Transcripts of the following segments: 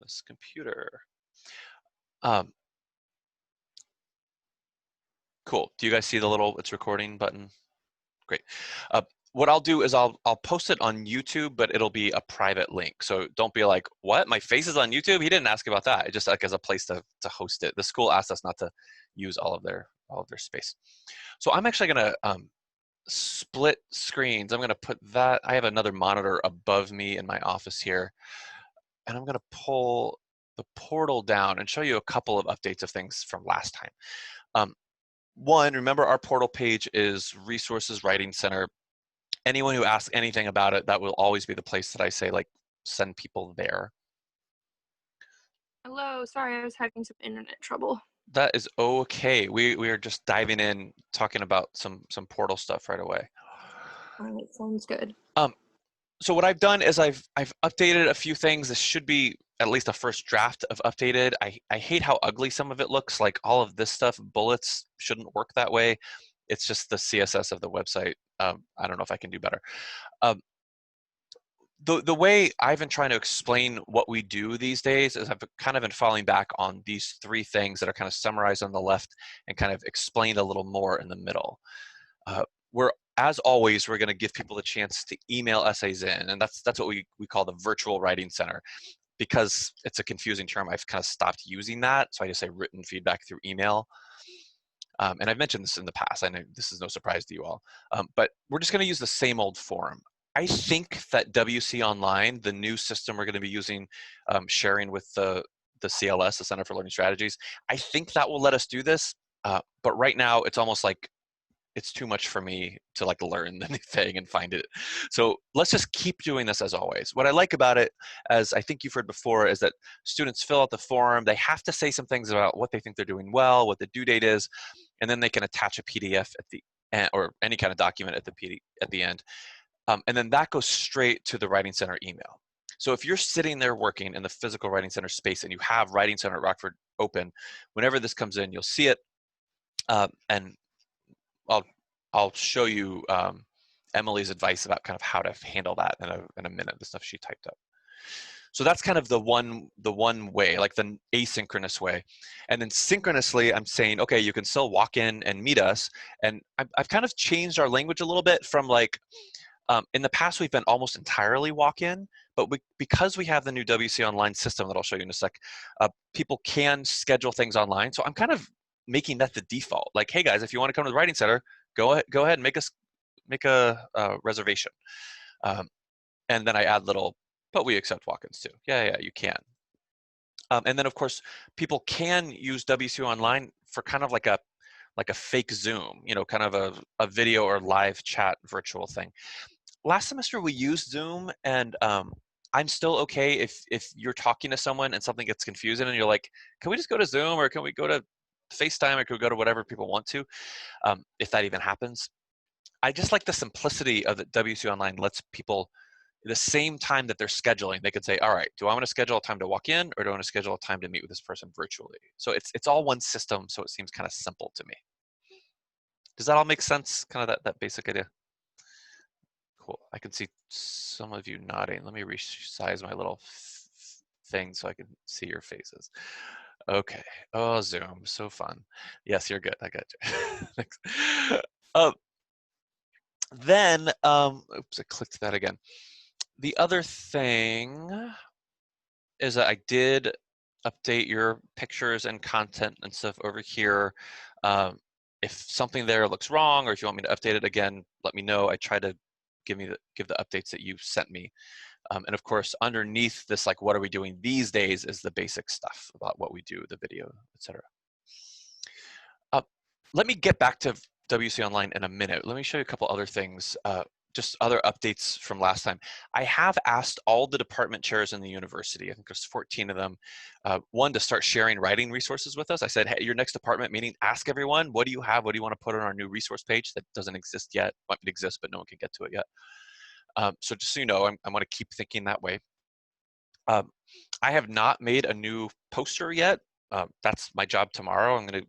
this computer. Um, cool. Do you guys see the little it's recording button? Great. What I'll do is I'll post it on YouTube, but it'll be a private link. So don't be like, what? My face is on YouTube? He didn't ask about that. It just like as a place to host it. The school asked us not to use all of their space. So I'm actually gonna split screens. I'm gonna put that. I have another monitor above me in my office here, and I'm gonna pull the portal down and show you a couple of updates of things from last time. One, remember our portal page is Resources Writing Center. Anyone who asks anything about it, that will always be the place that I say, like, send people there. Hello, sorry, I was having some internet trouble. That is okay. We are just diving in, talking about some portal stuff right away. All right, sounds good. So what I've done is I've updated a few things. This should be at least a first draft of updated. I hate how ugly some of it looks. Like all of this stuff, bullets shouldn't work that way. It's just the CSS of the website. I don't know if I can do better. Um, the way I've been trying to explain what we do these days is I've kind of been falling back on these three things that are kind of summarized on the left and kind of explained a little more in the middle. We're, as always, we're going to give people the chance to email essays in, and that's what we call the virtual writing center. Because it's a confusing term, I've kind of stopped using that, so I just say written feedback through email. And I've mentioned this in the past. I know this is no surprise to you all, but we're just going to use the same old form. I think that WC Online, the new system we're going to be using, sharing with the CLS, the Center for Learning Strategies, I think that will let us do this. But right now, it's almost like it's too much for me to like learn the new thing and find it. So let's just keep doing this as always. What I like about it, as I think you've heard before, is that students fill out the form. They have to say some things about what they think they're doing well, what the due date is, and then they can attach a PDF at the end, or any kind of document at the end. And then that goes straight to the Writing Center email. So if you're sitting there working in the physical Writing Center space and you have Writing Center at Rockford open, whenever this comes in, you'll see it. And I'll show you Emily's advice about kind of how to handle that in a minute, the stuff she typed up. So that's kind of the one way, like the asynchronous way. And then synchronously, I'm saying, okay, you can still walk in and meet us. And I've kind of changed our language a little bit from like, in the past, we've been almost entirely walk-in, but because we have the new WC Online system that I'll show you in a sec, people can schedule things online. So I'm kind of making that the default. Like, hey guys, if you want to come to the Writing Center, go ahead and make a reservation. And then I add little, but we accept walk-ins too. Yeah, you can. And then of course, people can use WC Online for kind of like a fake Zoom, you know, kind of a video or live chat virtual thing. Last semester we used Zoom, and I'm still okay if you're talking to someone and something gets confusing and you're like, can we just go to Zoom, or can we go to FaceTime, or can we go to whatever people want to, if that even happens. I just like the simplicity of the WC Online lets people, the same time that they're scheduling, they could say, all right, do I want to schedule a time to walk in, or do I want to schedule a time to meet with this person virtually? So it's all one system, so it seems kind of simple to me. Does that all make sense? Kind of that basic idea? Cool. I can see some of you nodding. Let me resize my little thing so I can see your faces. Okay. Oh, Zoom, so fun. Yes, you're good. I got you. Thanks. Then, oops, I clicked that again. The other thing is that I did update your pictures and content and stuff over here. If something there looks wrong, or if you want me to update it again, let me know. I try to give the updates that you sent me. And of course, underneath this, like, what are we doing these days, is the basic stuff about what we do, the video, etc. Let me get back to WC Online in a minute. Let me show you a couple other things, just other updates from last time. I have asked all the department chairs in the university, I think there's 14 of them, one, to start sharing writing resources with us. I said, hey, your next department meeting, ask everyone, what do you have? What do you want to put on our new resource page that doesn't exist yet? Well, it exists, but no one can get to it yet. So just so you know, I'm going to keep thinking that way. I have not made a new poster yet. That's my job tomorrow. I'm going to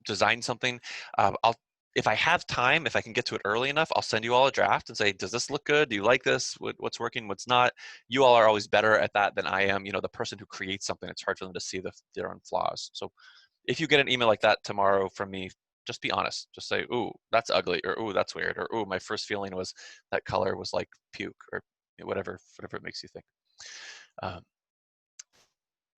design something. if I have time, if I can get to it early enough, I'll send you all a draft and say, does this look good? Do you like this? What's working? What's not? You all are always better at that than I am. The person who creates something, it's hard for them to see their own flaws. So if you get an email like that tomorrow from me, just be honest. Just say, ooh, that's ugly, or ooh, that's weird, or ooh, my first feeling was that color was like puke, or whatever it makes you think.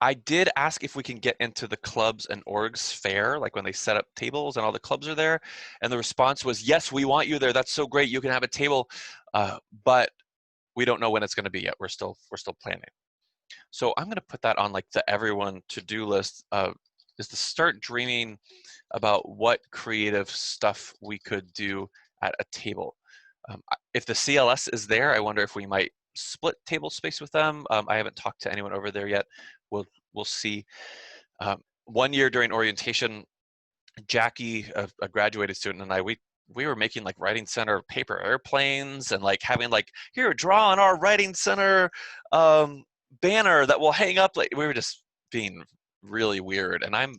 I did ask if we can get into the clubs and orgs fair, like when they set up tables and all the clubs are there. And the response was, yes, we want you there. That's so great. You can have a table, but we don't know when it's going to be yet. We're still planning. So I'm going to put that on like the everyone to-do list, is to start dreaming about what creative stuff we could do at a table. If the CLS is there, I wonder if we might split table space with them. I haven't talked to anyone over there yet. We'll see. One year during orientation, Jackie, a graduated student, and I, we were making like writing center paper airplanes and like having like, here, draw on our writing center banner that will hang up. Like, we were just being really weird, and I'm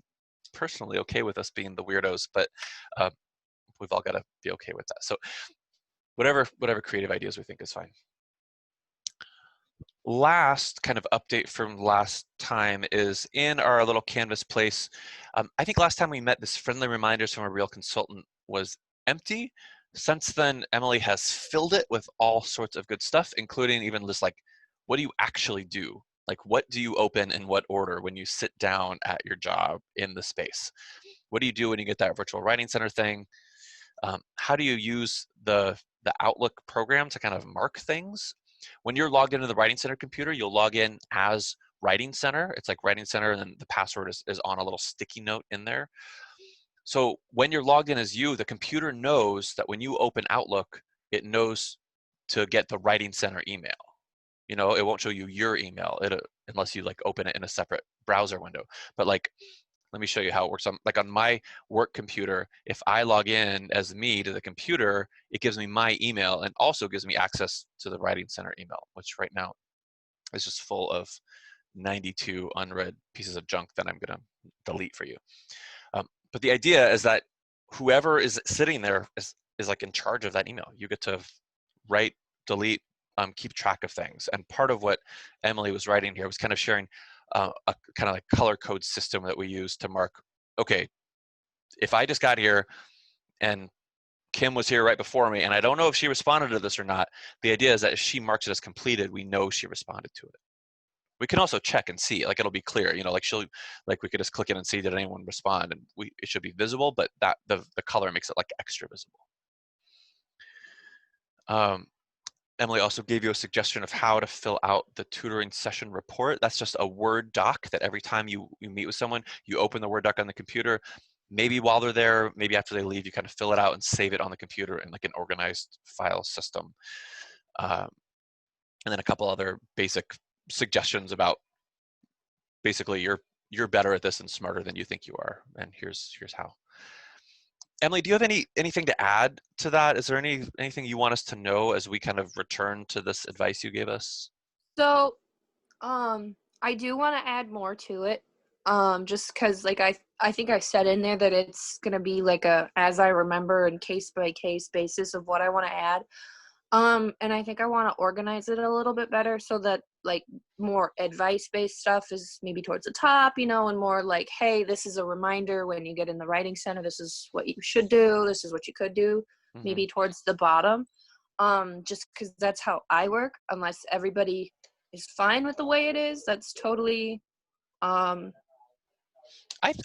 personally okay with us being the weirdos, but we've all got to be okay with that. So whatever creative ideas we think is fine. Last kind of update from last time is in our little Canvas place. I think last time we met, this friendly reminders from a real consultant was empty. Since then, Emily has filled it with all sorts of good stuff, including even just like, what do you actually do? Like, what do you open in what order when you sit down at your job in the space? What do you do when you get that virtual writing center thing? How do you use the Outlook program to kind of mark things? When you're logged into the Writing Center computer, you'll log in as Writing Center. It's like Writing Center, and then the password is on a little sticky note in there. So when you're logged in as you, the computer knows that when you open Outlook, it knows to get the Writing Center email. It won't show you your email unless you like open it in a separate browser window. But like, let me show you how it works. Like on my work computer, if I log in as me to the computer, it gives me my email and also gives me access to the Writing Center email, which right now is just full of 92 unread pieces of junk that I'm going to delete for you. But the idea is that whoever is sitting there is like in charge of that email. You get to write, delete, keep track of things. And part of what Emily was writing here was kind of sharing a kind of like color code system that we use to mark, okay, if I just got here and Kim was here right before me, and I don't know if she responded to this or not, the idea is that if she marks it as completed, we know she responded to it. We can also check and see, like it'll be clear, like we could just click in and see, did anyone respond? And it should be visible, but that the color makes it like extra visible. Emily also gave you a suggestion of how to fill out the tutoring session report. That's just a Word doc that every time you meet with someone, you open the Word doc on the computer. Maybe while they're there, maybe after they leave, you kind of fill it out and save it on the computer in like an organized file system. And then a couple other basic suggestions about basically you're better at this and smarter than you think you are. And here's how. Emily, do you have anything to add to that? Is there anything you want us to know as we kind of return to this advice you gave us? So, I do want to add more to it. Just because, like, I think I said in there that it's gonna be like a as I remember and case by case basis of what I want to add. And I think I want to organize it a little bit better so that like more advice-based stuff is maybe towards the top, and more like, hey, this is a reminder when you get in the writing center, this is what you should do, this is what you could do, maybe towards the bottom. Just because that's how I work, unless everybody is fine with the way it is, that's totally, I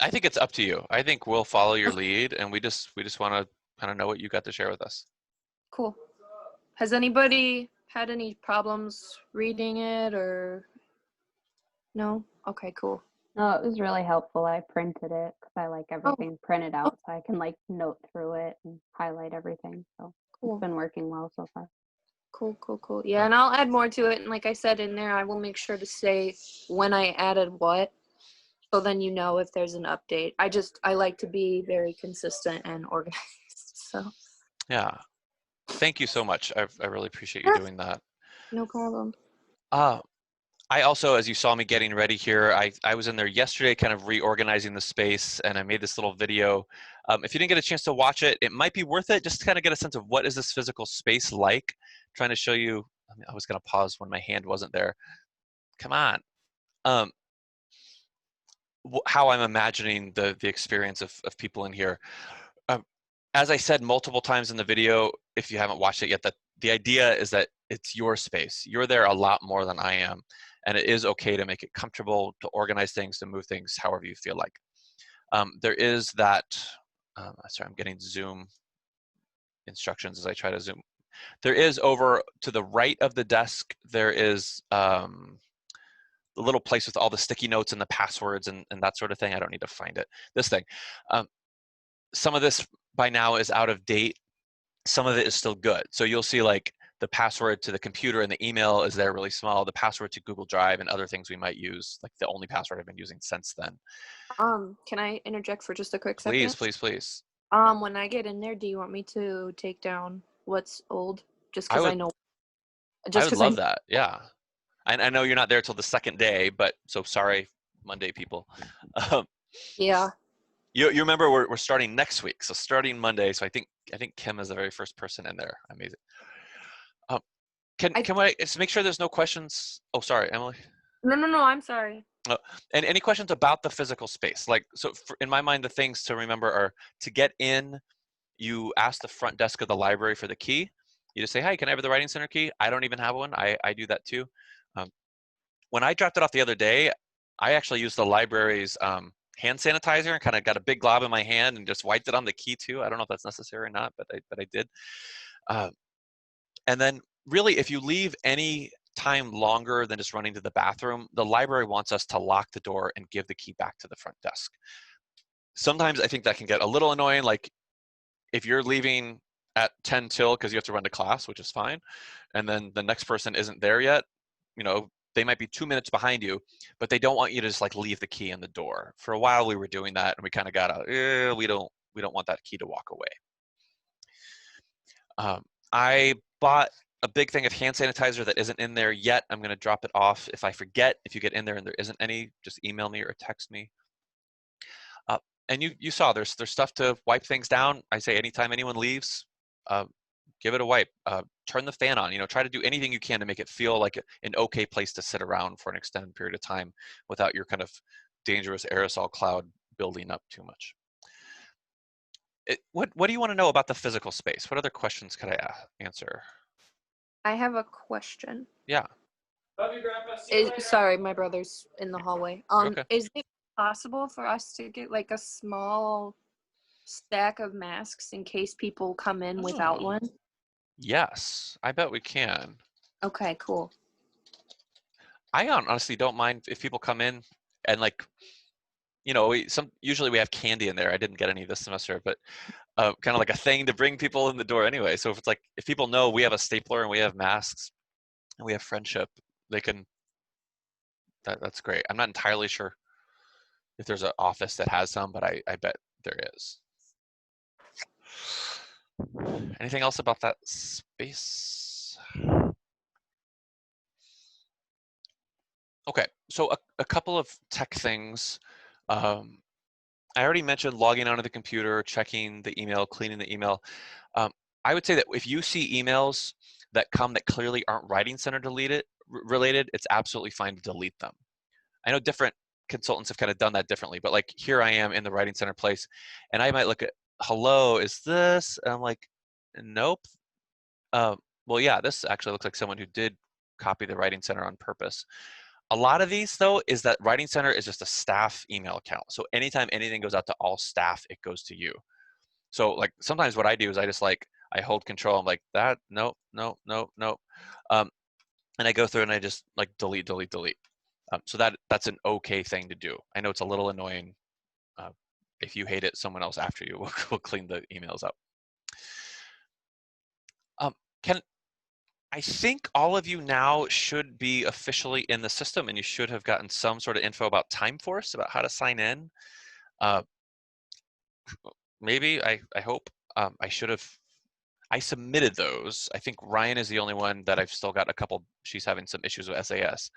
think it's up to you. I think we'll follow your lead, and we just want to kind of know what you got to share with us. cool. Has anybody had any problems reading it or no? Okay, cool. No, it was really helpful. I printed it because I like everything printed out, so I can like note through it and highlight everything. So Cool. It's been working well so far. Cool. Yeah, and I'll add more to it. And like I said in there, I will make sure to say when I added what, so then you know if there's an update. I like to be very consistent and organized. So. Yeah. Thank you so much. I really appreciate you doing that. No problem. I also, as you saw me getting ready here, I was in there yesterday kind of reorganizing the space, and I made this little video. If you didn't get a chance to watch it, it might be worth it just to kind of get a sense of what is this physical space like. Trying to show you, I was going to pause when my hand wasn't there. Come on. Um, how I'm imagining the experience of people in here. Um, as I said multiple times in the video, if you haven't watched it yet, that the idea is that it's your space. You're there a lot more than I am, and it is okay to make it comfortable, to organize things, to move things however you feel like. There is that, sorry, I'm getting Zoom instructions as I try to Zoom. There is over to the right of the desk, there is the little place with all the sticky notes and the passwords and that sort of thing. I don't need to find it. This thing. Some of this by now is out of date. Some of it is still good. So you'll see like the password to the computer and the email is there really small. The password to Google Drive and other things we might use, like the only password I've been using since then. Can I interject for just a quick Please, second? please, please. When I get in there, do you want me to take down what's old? Just I because I would, know. I Just would because I love know. that. Yeah. I know you're not there till the second day, but so sorry, Monday people. Um, Yeah. you remember we're starting next week, so starting Monday. So I think Kim is the very first person in there. Amazing. Um, I can I just make sure there's no questions? Oh, sorry, Emily. no. I'm sorry. And any questions about the physical space? Like, so in my mind, the things to remember are to get in, you ask the front desk of the library for the key. You just say, "Hi, can I have the Writing Center key?" I don't even have one. I do that too. Um, when I dropped it off the other day, I actually used the library's hand sanitizer and kind of got a big glob in my hand and just wiped it on the key too. I don't know if that's necessary or not, but I did. Uh, and then really, if you leave any time longer than just running to the bathroom, the library wants us to lock the door and give the key back to the front desk. Sometimes I think that can get a little annoying. Like if you're leaving at 10 till because you have to run to class, which is fine, and then the next person isn't there yet, you know, they might be 2 minutes behind you, but they don't want you to just like leave the key in the door. For a while we were doing that and we kind of got a, we don't want that key to walk away. I bought a big thing of hand sanitizer that isn't in there yet. I'm going to drop it off. If I forget, if you get in there and there isn't any, just email me or text me. And you saw there's stuff to wipe things down. I say anytime anyone leaves, give it a wipe. Turn the fan on. You know, try to do anything you can to make it feel like an okay place to sit around for an extended period of time without your kind of dangerous aerosol cloud building up too much. What do you want to know about the physical space? What other questions could I answer? I have a question. Yeah. Love you, Grandpa. See you later. Sorry, my brother's in the hallway. Okay. Is it possible for us to get like a small stack of masks in case people come in without Oh. one? Yes, I bet we can. Okay, cool. I honestly don't mind if people come in and like, you know, usually we have candy in there. I didn't get any this semester, but kind of like a thing to bring people in the door anyway. So if it's like, if people know we have a stapler and we have masks and we have friendship, they can, that's great. I'm not entirely sure if there's an office that has some, but I bet there is. Anything else about that space? Okay, so a couple of tech things. I already mentioned logging onto the computer, checking the email, cleaning the email. I would say that if you see emails that come that clearly aren't Writing Center related, it's absolutely fine to delete them. I know different consultants have kind of done that differently, but like here I am in the Writing Center place, and I might look at, hello, is this? And I'm like, nope. Well, yeah, this actually looks like someone who did copy the Writing Center on purpose. A lot of these, though, is that Writing Center is just a staff email account. So anytime anything goes out to all staff, it goes to you. So like sometimes what I do is I hold control. I'm like that, nope, nope, nope, nope. And I go through and I just like delete. So that's an okay thing to do. I know it's a little annoying. If you hate it, someone else after you will clean the emails up. I think all of you now should be officially in the system and you should have gotten some sort of info about Timeforce, about how to sign in. Maybe, I hope. I submitted those. I think Ryan is the only one that I've still got a couple, she's having some issues with SAS.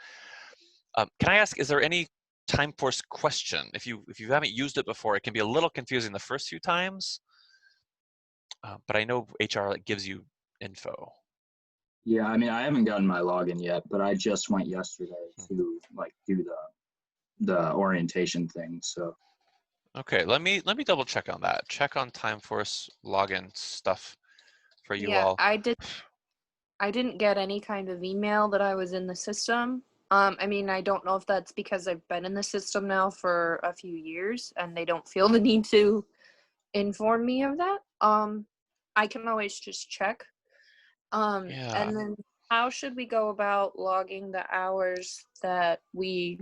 Can I ask, is there any Timeforce question? If you haven't used it before, it can be a little confusing the first few times, but I know HR gives you info. Yeah, I mean, I haven't gotten my login yet, but I just went yesterday to like do the orientation thing. So Okay, let me double check on that. Check on Timeforce login stuff for you Yeah, all. I didn't get any kind of email that I was in the system. I mean, I don't know if that's because I've been in the system now for a few years and they don't feel the need to inform me of that. I can always just check. Yeah. And then how should we go about logging the hours that we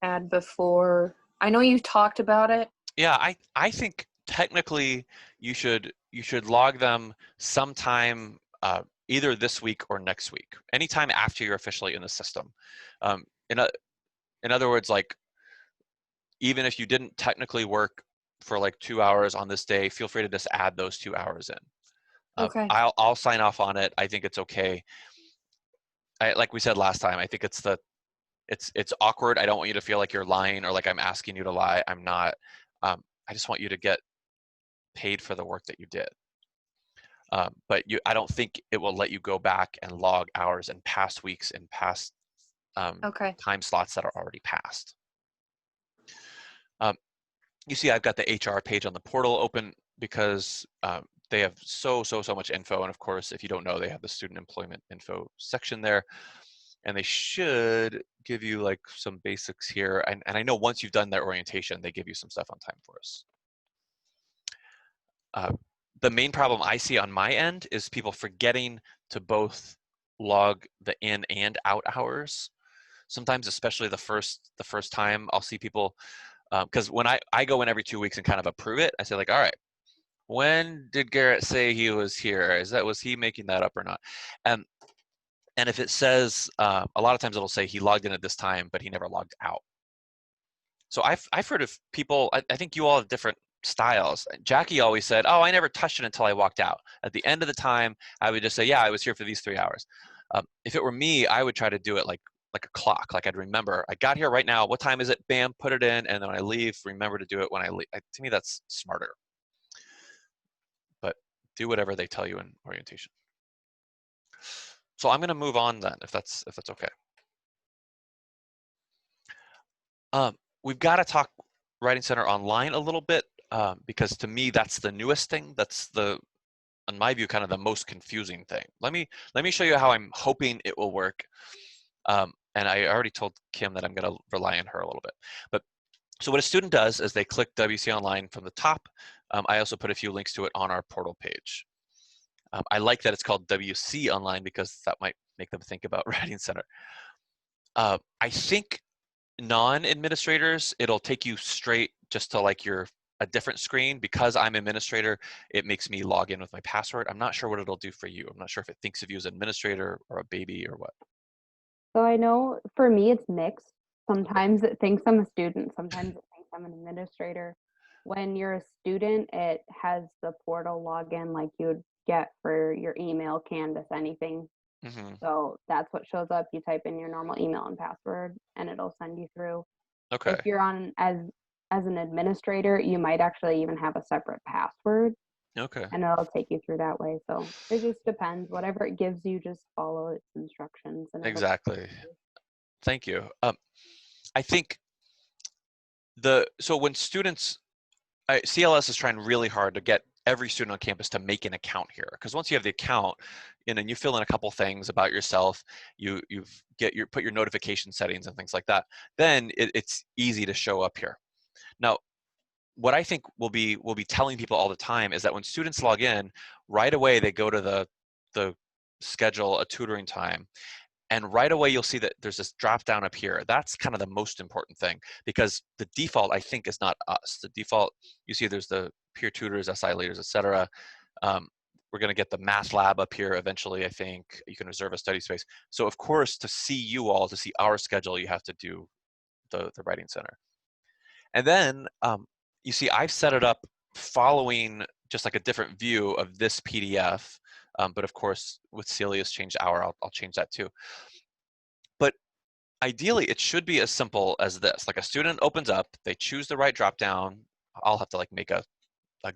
had before? I know you talked about it. Yeah, I think technically you should log them sometime either this week or next week, anytime after you're officially in the system. Um, in other words, like even if you didn't technically work for like 2 hours on this day, feel free to just add those 2 hours in. Okay. I'll sign off on it. I think it's okay. Like we said last time, I think it's awkward. I don't want you to feel like you're lying or like I'm asking you to lie. I'm not. I just want you to get paid for the work that you did. But I don't think it will let you go back and log hours in past weeks and past Okay. time slots that are already passed. You see I've got the HR page on the portal open because they have so much info. And of course, if you don't know, they have the student employment info section there. And they should give you like some basics here. And I know once you've done their orientation, they give you some stuff on Timeforce. The main problem I see on my end is people forgetting to both log the in and out hours. Sometimes, especially the first time, I'll see people, because when I go in every 2 weeks and kind of approve it, I say like, all right, when did Garrett say he was here? Was he making that up or not? And if it says, a lot of times it'll say he logged in at this time, but he never logged out. So I've heard of people, I think you all have different styles. Jackie always said, oh, I never touched it until I walked out. At the end of the time, I would just say, yeah, I was here for these 3 hours. If it were me, I would try to do it like a clock. Like I'd remember, I got here right now. What time is it? Bam, put it in. And then when I leave, remember to do it when I leave. To me, that's smarter. But do whatever they tell you in orientation. So I'm going to move on then, if that's okay. We've got to talk Writing Center Online a little bit because to me that's the newest thing. That's in my view, kind of the most confusing thing. Let me show you how I'm hoping it will work. And I already told Kim that I'm going to rely on her a little bit. But so what a student does is they click WC Online from the top. I also put a few links to it on our portal page. I like that it's called WC Online because that might make them think about Writing Center. I think non-administrators, it'll take you straight just to like a different screen. Because I'm administrator, it makes me log in with my password. I'm not sure what it'll do for you. I'm not sure if it thinks of you as administrator or a baby or what. So I know for me it's mixed. Sometimes it thinks I'm a student, sometimes it thinks I'm an administrator. When you're a student, it has the portal login like you would get for your email, Canvas, anything. Mm-hmm. So that's what shows up. You type in your normal email and password and it'll send you through. Okay. If you're on as an administrator, you might actually even have a separate password. Okay. And it'll take you through that way. So it just depends. Whatever it gives you, just follow its instructions. And Exactly. Thank you. I think so when students, CLS is trying really hard to get every student on campus to make an account here, because once you have the account and you fill in a couple things about yourself, you put your notification settings and things like that, then it's easy to show up here. Now, what I think we'll be telling people all the time is that when students log in, right away they go to the schedule a tutoring time. And right away, you'll see that there's this drop down up here. That's kind of the most important thing because the default, I think, is not us. The default, you see there's the peer tutors, SI leaders, etc. We're going to get the math lab up here eventually, I think. You can reserve a study space. So of course, to see you all, to see our schedule, you have to do the Writing Center. And then you see I've set it up following just like a different view of this PDF. But of course, with Celia's changed hour, I'll change that too. But ideally, it should be as simple as this. Like a student opens up, they choose the right dropdown. I'll have to like make a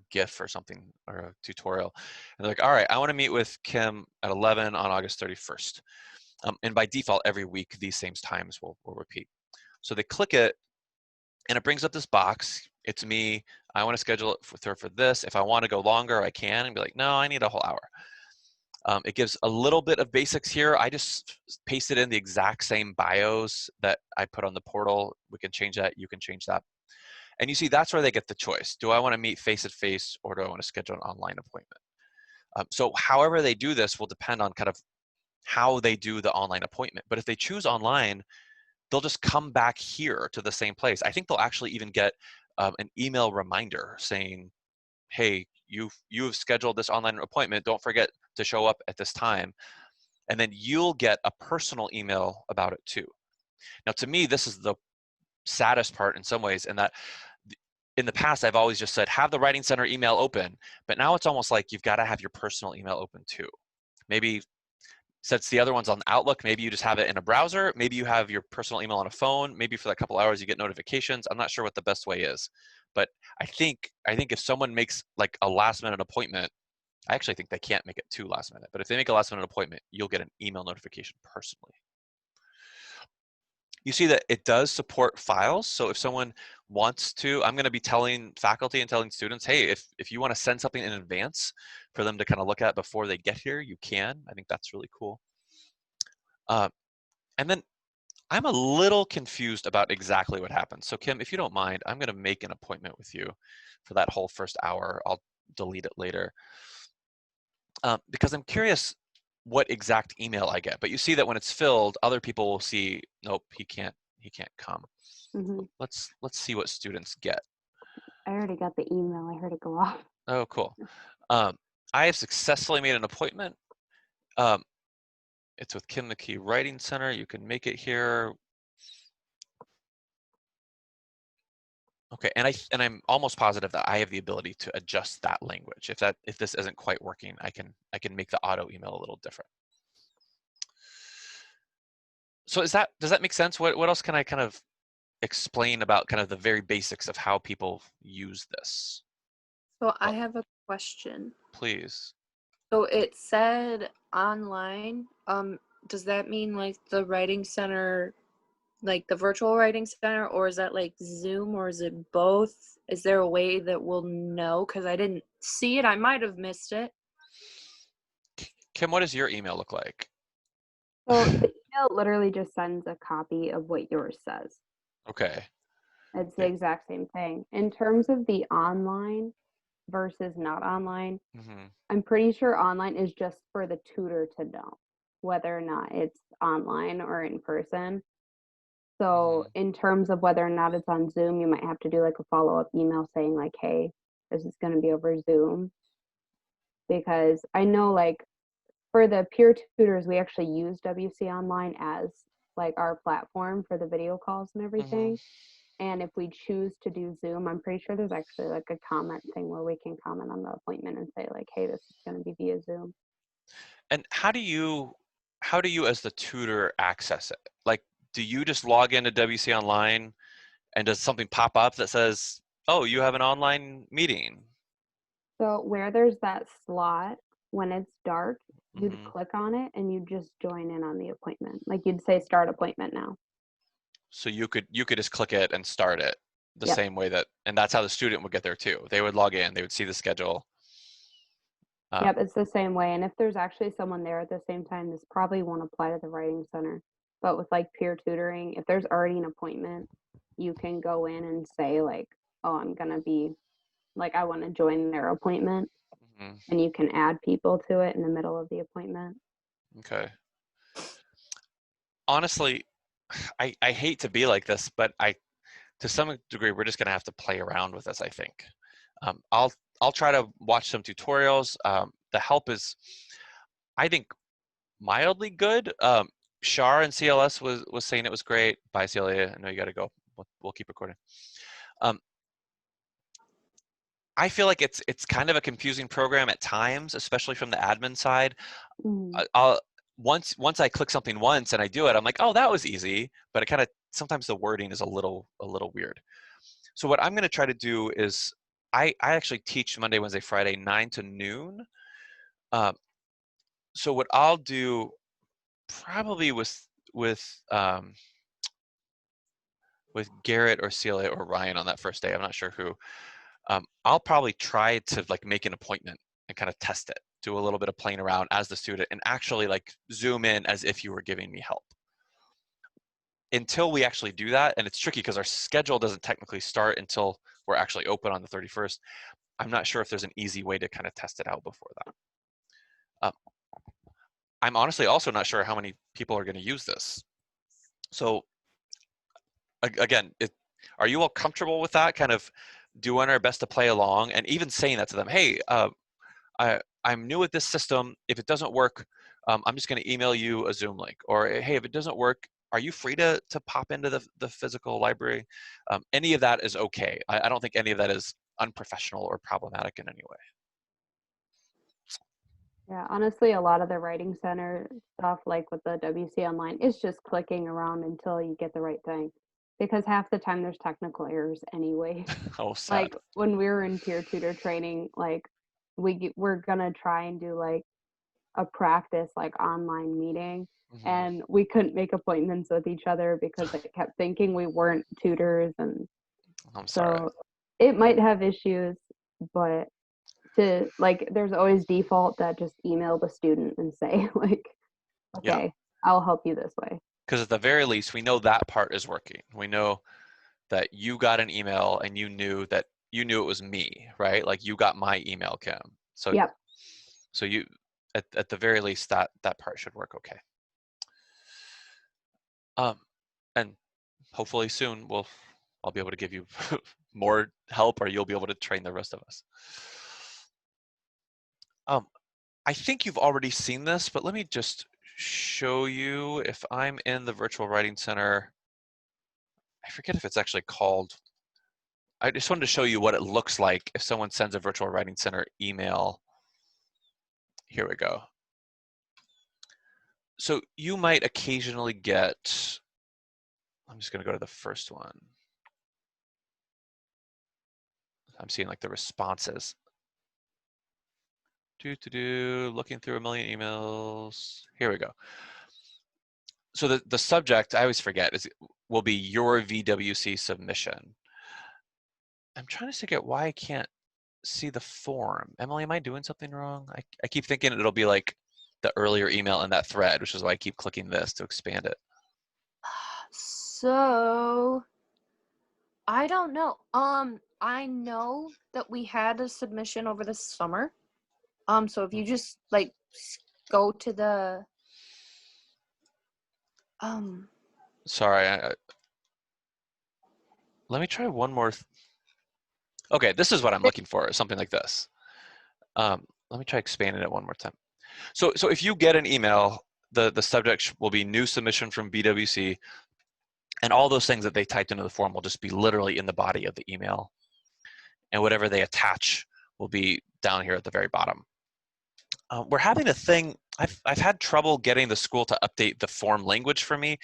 GIF or something or a tutorial. And they're like, all right, I want to meet with Kim at 11 on August 31st. And by default, every week, these same times will repeat. So they click it, and it brings up this box. It's me. I want to schedule it with her for this. If I want to go longer, I can, and be like, no, I need a whole hour. It gives a little bit of basics here. I just pasted in the exact same bios that I put on the portal. We can change that. You can change that. And you see, that's where they get the choice. Do I want to meet face-to-face, or do I want to schedule an online appointment? So however they do this will depend on kind of how they do the online appointment. But if they choose online, they'll just come back here to the same place. I think they'll actually even get an email reminder saying, hey, you've scheduled this online appointment. Don't forget to show up at this time. And then you'll get a personal email about it too. Now, to me, this is the saddest part in some ways, in that in the past, I've always just said, have the Writing Center email open. But now it's almost like you've got to have your personal email open too. Maybe since the other one's on Outlook, maybe you just have it in a browser. Maybe you have your personal email on a phone. Maybe for that couple hours you get notifications. I'm not sure what the best way is. But I think if someone makes like a last minute appointment, I actually think they can't make it too last minute. But if they make a last minute appointment, you'll get an email notification personally. You see that it does support files. So if someone wants to, I'm going to be telling faculty and telling students, hey, if you want to send something in advance for them to kind of look at before they get here, you can. I think that's really cool. And then I'm a little confused about exactly what happens. So Kim, if you don't mind, I'm going to make an appointment with you for that whole first hour. I'll delete it later because I'm curious what exact email I get. But you see that when it's filled, other people will see, nope, he can't come. Mm-hmm. Let's see what students get. I already got the email. I heard it go off. Oh, cool. I have successfully made an appointment. It's with Kim McKee Writing Center. You can make it here. Okay, and I'm almost positive that I have the ability to adjust that language. If this isn't quite working, I can make the auto email a little different. So does that make sense? What else can I kind of explain about kind of the very basics of how people use this? So I have a question. Please. So it said online. Does that mean like the Writing Center, like the virtual Writing Center, or is that like Zoom, or is it both? Is there a way that we'll know? Because I didn't see it. I might have missed it. Kim, what does your email look like? So the email literally just sends a copy of what yours says. Okay. It's the exact same thing. In terms of the online versus not online, Mm-hmm. I'm pretty sure online is just for the tutor to know whether or not it's online or in person. So in terms of whether or not it's on Zoom, you might have to do like a follow-up email saying like, hey, this is going to be over Zoom. Because I know like for the peer tutors, we actually use WC Online as like our platform for the video calls and everything. And if we choose to do Zoom, I'm pretty sure there's actually like a comment thing where we can comment on the appointment and say like, hey, this is going to be via Zoom. And how do you as the tutor access it? Like, do you just log into WC Online and does something pop up that says, oh, you have an online meeting? So where there's that slot, when it's dark, you'd Mhm. click on it and you just join in on the appointment. Like you'd say start appointment now. So you could just click it and start it the Yep. same way and that's how the student would get there too. They would log in, they would see the schedule. Yep, it's the same way. And if there's actually someone there at the same time, this probably won't apply to the Writing Center. But with like peer tutoring, if there's already an appointment, you can go in and say like, oh, I'm going to be like, I want to join their appointment. Mhm. And you can add people to it in the middle of the appointment. Okay. Honestly, I hate to be like this, but to some degree, we're just going to have to play around with this, I think. I'll try to watch some tutorials. The help is, I think, mildly good. Shar and CLS was saying it was great. Bye, Celia. I know you got to go. We'll keep recording. I feel like it's kind of a confusing program at times, especially from the admin side. once I click something once and I do it, I'm like, oh, that was easy. But it kind of, sometimes the wording is a little weird. So what I'm going to try to do is I actually teach Monday, Wednesday, Friday, 9 to noon. So what I'll do probably with Garrett or Celia or Ryan on that first day, I'm not sure who, I'll probably try to like make an appointment and kind of test it, do a little bit of playing around as the student and actually like zoom in as if you were giving me help. Until we actually do that, and it's tricky because our schedule doesn't technically start until we're actually open on the 31st. I'm not sure if there's an easy way to kind of test it out before that. I'm honestly also not sure how many people are going to use this. So again, are you all comfortable with that, kind of doing our best to play along and even saying that to them? Hey, I'm new at this system. If it doesn't work, I'm just going to email you a Zoom link. Or hey, if it doesn't work, are you free to pop into the physical library? Any of that is okay. I don't think any of that is unprofessional or problematic in any way. Yeah, honestly, a lot of the writing center stuff, like with the WC Online, is just clicking around until you get the right thing. Because half the time there's technical errors anyway. Oh, sad. Like when we were in peer tutor training, like we're gonna try and do like a practice like online meeting, Mm-hmm. and we couldn't make appointments with each other because I kept thinking we weren't tutors, and I'm sorry. so it might have issues, but there's always default that just email the student and say like, okay, Yeah. I'll help you this way. Because at the very least, we know that part is working. We know that you got an email and you knew it was me, right? Like you got my email, Kim. So Yep. So you, at the very least, that part should work okay. And hopefully soon I'll be able to give you more help, or you'll be able to train the rest of us. I think you've already seen this, but let me just show you. If I'm in the Virtual Writing Center, I forget if it's actually called. I just wanted to show you what it looks like if someone sends a Virtual Writing Center email. Here we go. So you might occasionally get, I'm just going to go to the first one. I'm seeing like the responses. Looking through a million emails. Here we go. So the subject, I always forget, will be your VWC submission. I'm trying to figure out why I can't see the form. Emily, am I doing something wrong? I keep thinking it'll be like the earlier email in that thread, which is why I keep clicking this to expand it. So I don't know. I know that we had a submission over the summer. So if you just like go to the Sorry, let me try one more. Okay, this is what I'm looking for, something like this. Let me try expanding it one more time. So if you get an email, the subject will be new submission from BWC, and all those things that they typed into the form will just be literally in the body of the email. And whatever they attach will be down here at the very bottom. We're having a thing, I've had trouble getting the school to update the form language for me.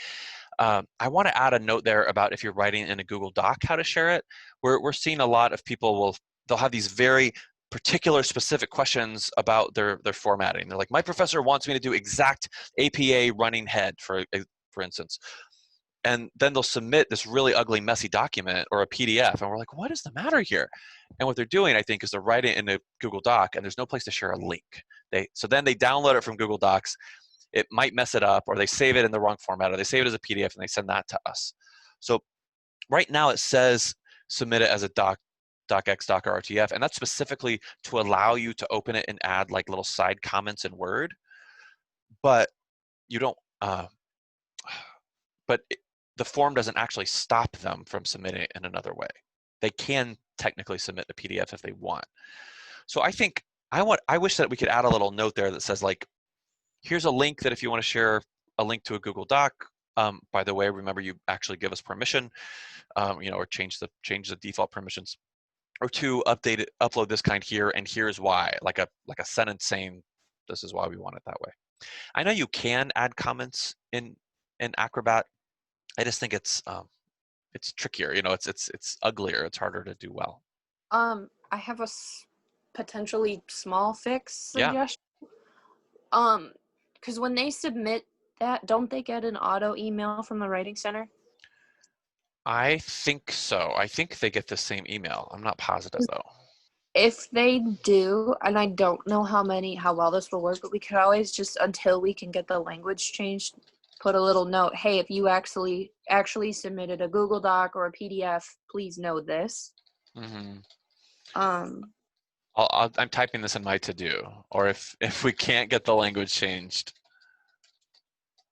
I want to add a note there about if you're writing in a Google Doc, how to share it. We're seeing a lot of people they'll have these very particular specific questions about their formatting. They're like, my professor wants me to do exact APA running head, for instance. And then they'll submit this really ugly, messy document or a PDF, and we're like, what is the matter here? And what they're doing, I think, is they're writing it in a Google Doc, and there's no place to share a link. So then they download it from Google Docs. It might mess it up, or they save it in the wrong format, or they save it as a PDF and they send that to us. So right now it says submit it as a docx, doc, or RTF, and that's specifically to allow you to open it and add like little side comments in Word. But you don't. The form doesn't actually stop them from submitting it in another way. They can technically submit a PDF if they want. So I think I wish that we could add a little note there that says like, here's a link that if you want to share a link to a Google Doc, by the way, remember you actually give us permission, or change the default permissions, or to upload this kind here, and here's why, like a sentence saying this is why we want it that way. I know you can add comments in Acrobat. I just think it's trickier. You know, it's uglier. It's harder to do well. I have a potentially small fix Yeah. suggestion. Because when they submit that, don't they get an auto email from the Writing Center? I think so. I think they get the same email. I'm not positive though. If they do, and I don't know how well this will work, but we could always just, until we can get the language changed, put a little note, hey, if you actually submitted a Google Doc or a PDF, please know this. Mm-hmm. Um, I'm typing this in my to-do, or if we can't get the language changed,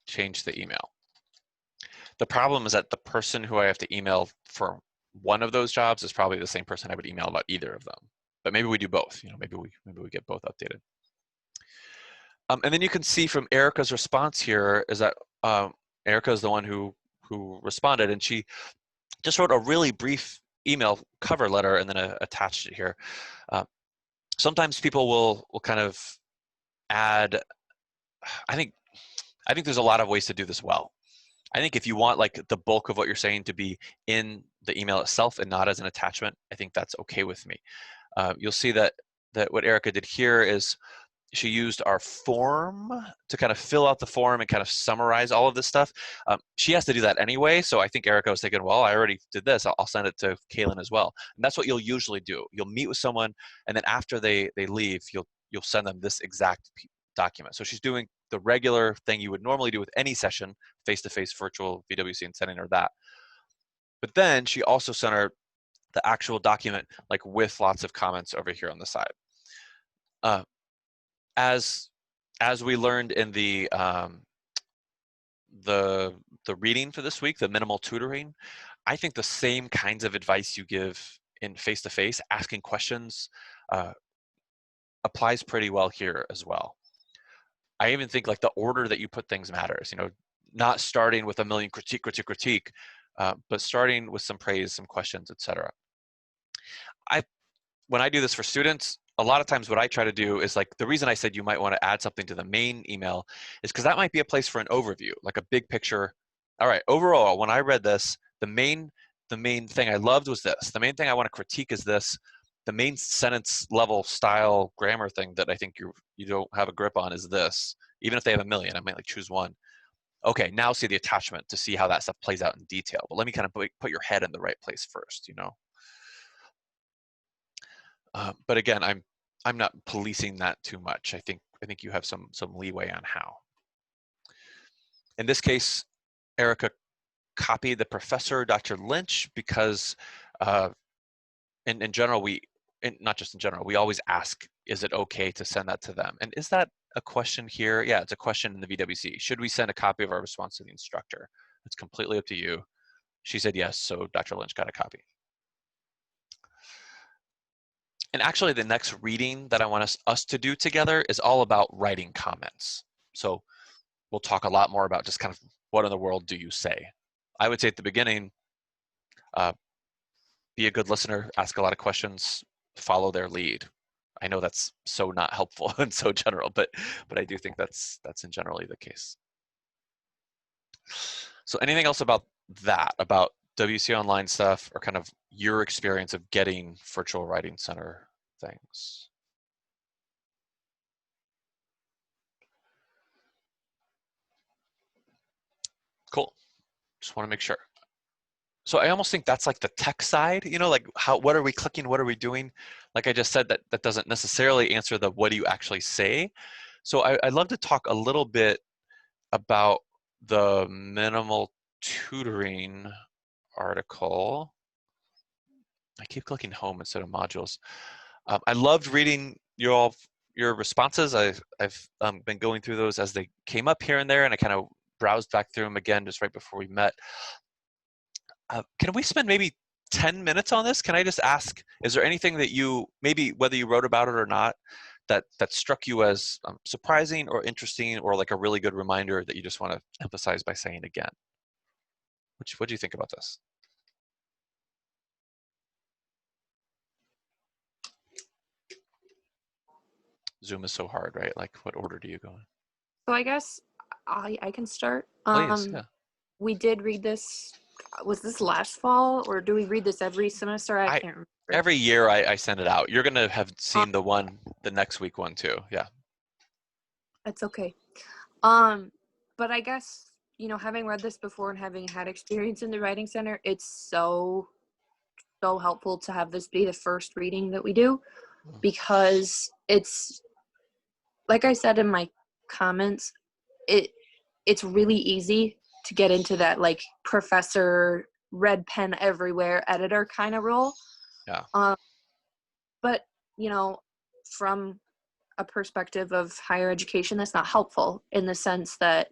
change the email. The problem is that the person who I have to email for one of those jobs is probably the same person I would email about either of them. But maybe we do both. You know, maybe we get both updated. And then you can see from Erica's response here is that Erica is the one who responded, and she just wrote a really brief email cover letter and then attached it here. Sometimes people will kind of add. I think there's a lot of ways to do this well. I think if you want like the bulk of what you're saying to be in the email itself and not as an attachment, I think that's okay with me. You'll see that what Erica did here is she used our form to kind of fill out the form and kind of summarize all of this stuff. She has to do that anyway, so I think Erica was thinking, well, I already did this, I'll send it to Kaylin as well. And that's what you'll usually do. You'll meet with someone, and then after they leave, you'll send them this exact document. So she's doing the regular thing you would normally do with any session, face-to-face, virtual, VWC, and sending her that. But then she also sent her the actual document, like with lots of comments over here on the side. As we learned in the reading for this week, the minimal tutoring, I think the same kinds of advice you give in face-to-face, asking questions, applies pretty well here as well. I even think like the order that you put things matters. You know, not starting with a million critique, but starting with some praise, some questions, etc. When I do this for students, a lot of times what I try to do is like, the reason I said you might want to add something to the main email is because that might be a place for an overview, like a big picture. All right, overall, when I read this, the main thing I loved was this. The main thing I want to critique is this. The main sentence level style grammar thing that I think you don't have a grip on is this. Even if they have a million, I might like choose one. Okay, now see the attachment to see how that stuff plays out in detail. But let me kind of put your head in the right place first, you know. But again, I'm not policing that too much. I think you have some leeway on how. In this case, Erica copied the professor, Dr. Lynch, because in general, not just in general, we always ask, is it okay to send that to them? And is that a question here? Yeah, it's a question in the VWC. Should we send a copy of our response to the instructor? It's completely up to you. She said yes, so Dr. Lynch got a copy. And actually the next reading that I want us to do together is all about writing comments. So we'll talk a lot more about just kind of what in the world do you say? I would say at the beginning, be a good listener, ask a lot of questions, follow their lead. I know that's so not helpful and so general, but I do think that's in generally the case. So anything else about that, about WC Online stuff, or kind of your experience of getting Virtual Writing Center things? Cool. Just want to make sure. So I almost think that's like the tech side, you know, like what are we clicking, what are we doing? Like I just said, that doesn't necessarily answer the what do you actually say. So I'd love to talk a little bit about the minimal tutoring article. I keep clicking home instead of modules. I loved reading your responses. I've been going through those as they came up here and there, and I kind of browsed back through them again just right before we met. Can we spend maybe 10 minutes on this? Can I just ask, is there anything that you, maybe whether you wrote about it or not, that struck you as surprising or interesting, or like a really good reminder that you just want to emphasize by saying again? What do you think about this? Zoom is so hard, right? Like, what order do you go in? So I guess I can start. Please, yeah. We did read this. Was this last fall, or do we read this every semester? I I can't remember. Every year I send it out. You're gonna have seen the next week one too. Yeah. That's okay. But I guess, having read this before and having had experience in the writing center, it's so helpful to have this be the first reading that we do, because it's, like I said in my comments, it's really easy to get into that like professor red pen everywhere editor kind of role. Yeah. But from a perspective of higher education, that's not helpful, in the sense that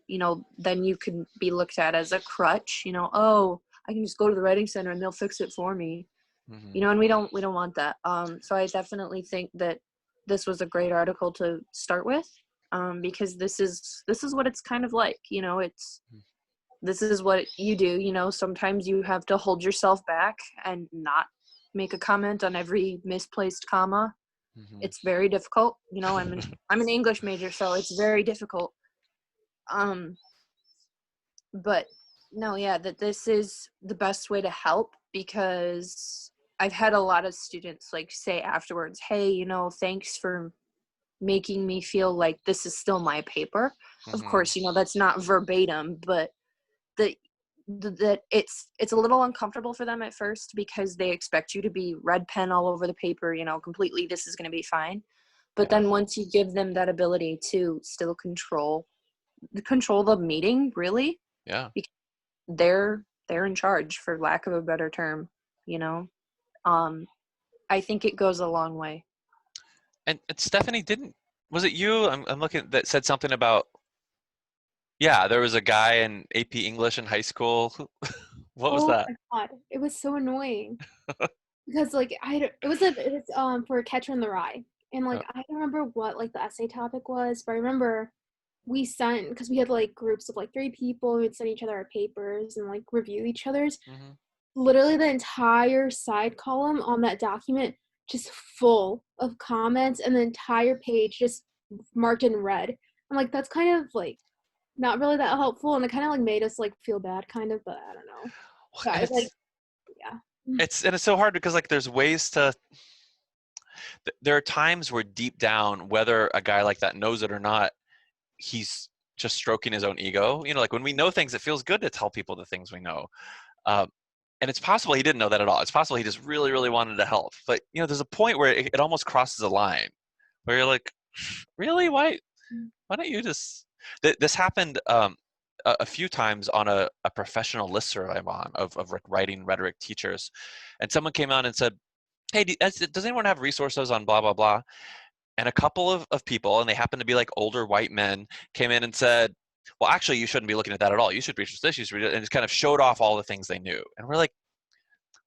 then you can be looked at as a crutch. Oh, I can just go to the writing center and they'll fix it for me. Mhm. And we don't want that. So I definitely think that this was a great article to start with, because this is what it's kind of like. This is what you do. Sometimes you have to hold yourself back and not make a comment on every misplaced comma. Mhm. It's very difficult. I'm an English major, so it's very difficult. But no, yeah, that this is the best way to help, because I've had a lot of students like say afterwards, hey, thanks for making me feel like this is still my paper. Of Mhm. course, that's not verbatim, but that it's a little uncomfortable for them at first, because they expect you to be red pen all over the paper, completely, this is going to be fine. But Yeah. then once you give them that ability to still control the meeting, really, Yeah. they're in charge, for lack of a better term. I think it goes a long way. And Stephanie, was it you? I'm looking, that said something about, yeah, there was a guy in AP English in high school. What was Oh that? my god, it was so annoying because like it was for a Catcher in the Rye, and like I don't remember what like the essay topic was, but I remember we sent, because we had like groups of like 3 people, we'd send each other our papers and like review each other's. Mhm. Literally the entire side column on that document just full of comments, and the entire page just marked in red. I'm like, that's kind of like not really that helpful, and it kind of like made us like feel bad, kind of, but I don't know. And But like, yeah. it's so hard, because like there's ways to, there are times where deep down, whether a guy like that knows it or not, he's just stroking his own ego. Like when we know things, it feels good to tell people the things we know. Um, and it's possible he didn't know that at all. It's possible he just really, really wanted to help. But there's a point where it almost crosses a line, where you're like, really, why don't you just? This happened a few times on a professional listserv I'm on of writing rhetoric teachers, and someone came on and said, hey, does anyone have resources on blah blah blah? And a couple of people, and they happened to be like older white men, came in and said, well, actually, you shouldn't be looking at that at all. You should research this, you should read it, and just kind of showed off all the things they knew. And we're like,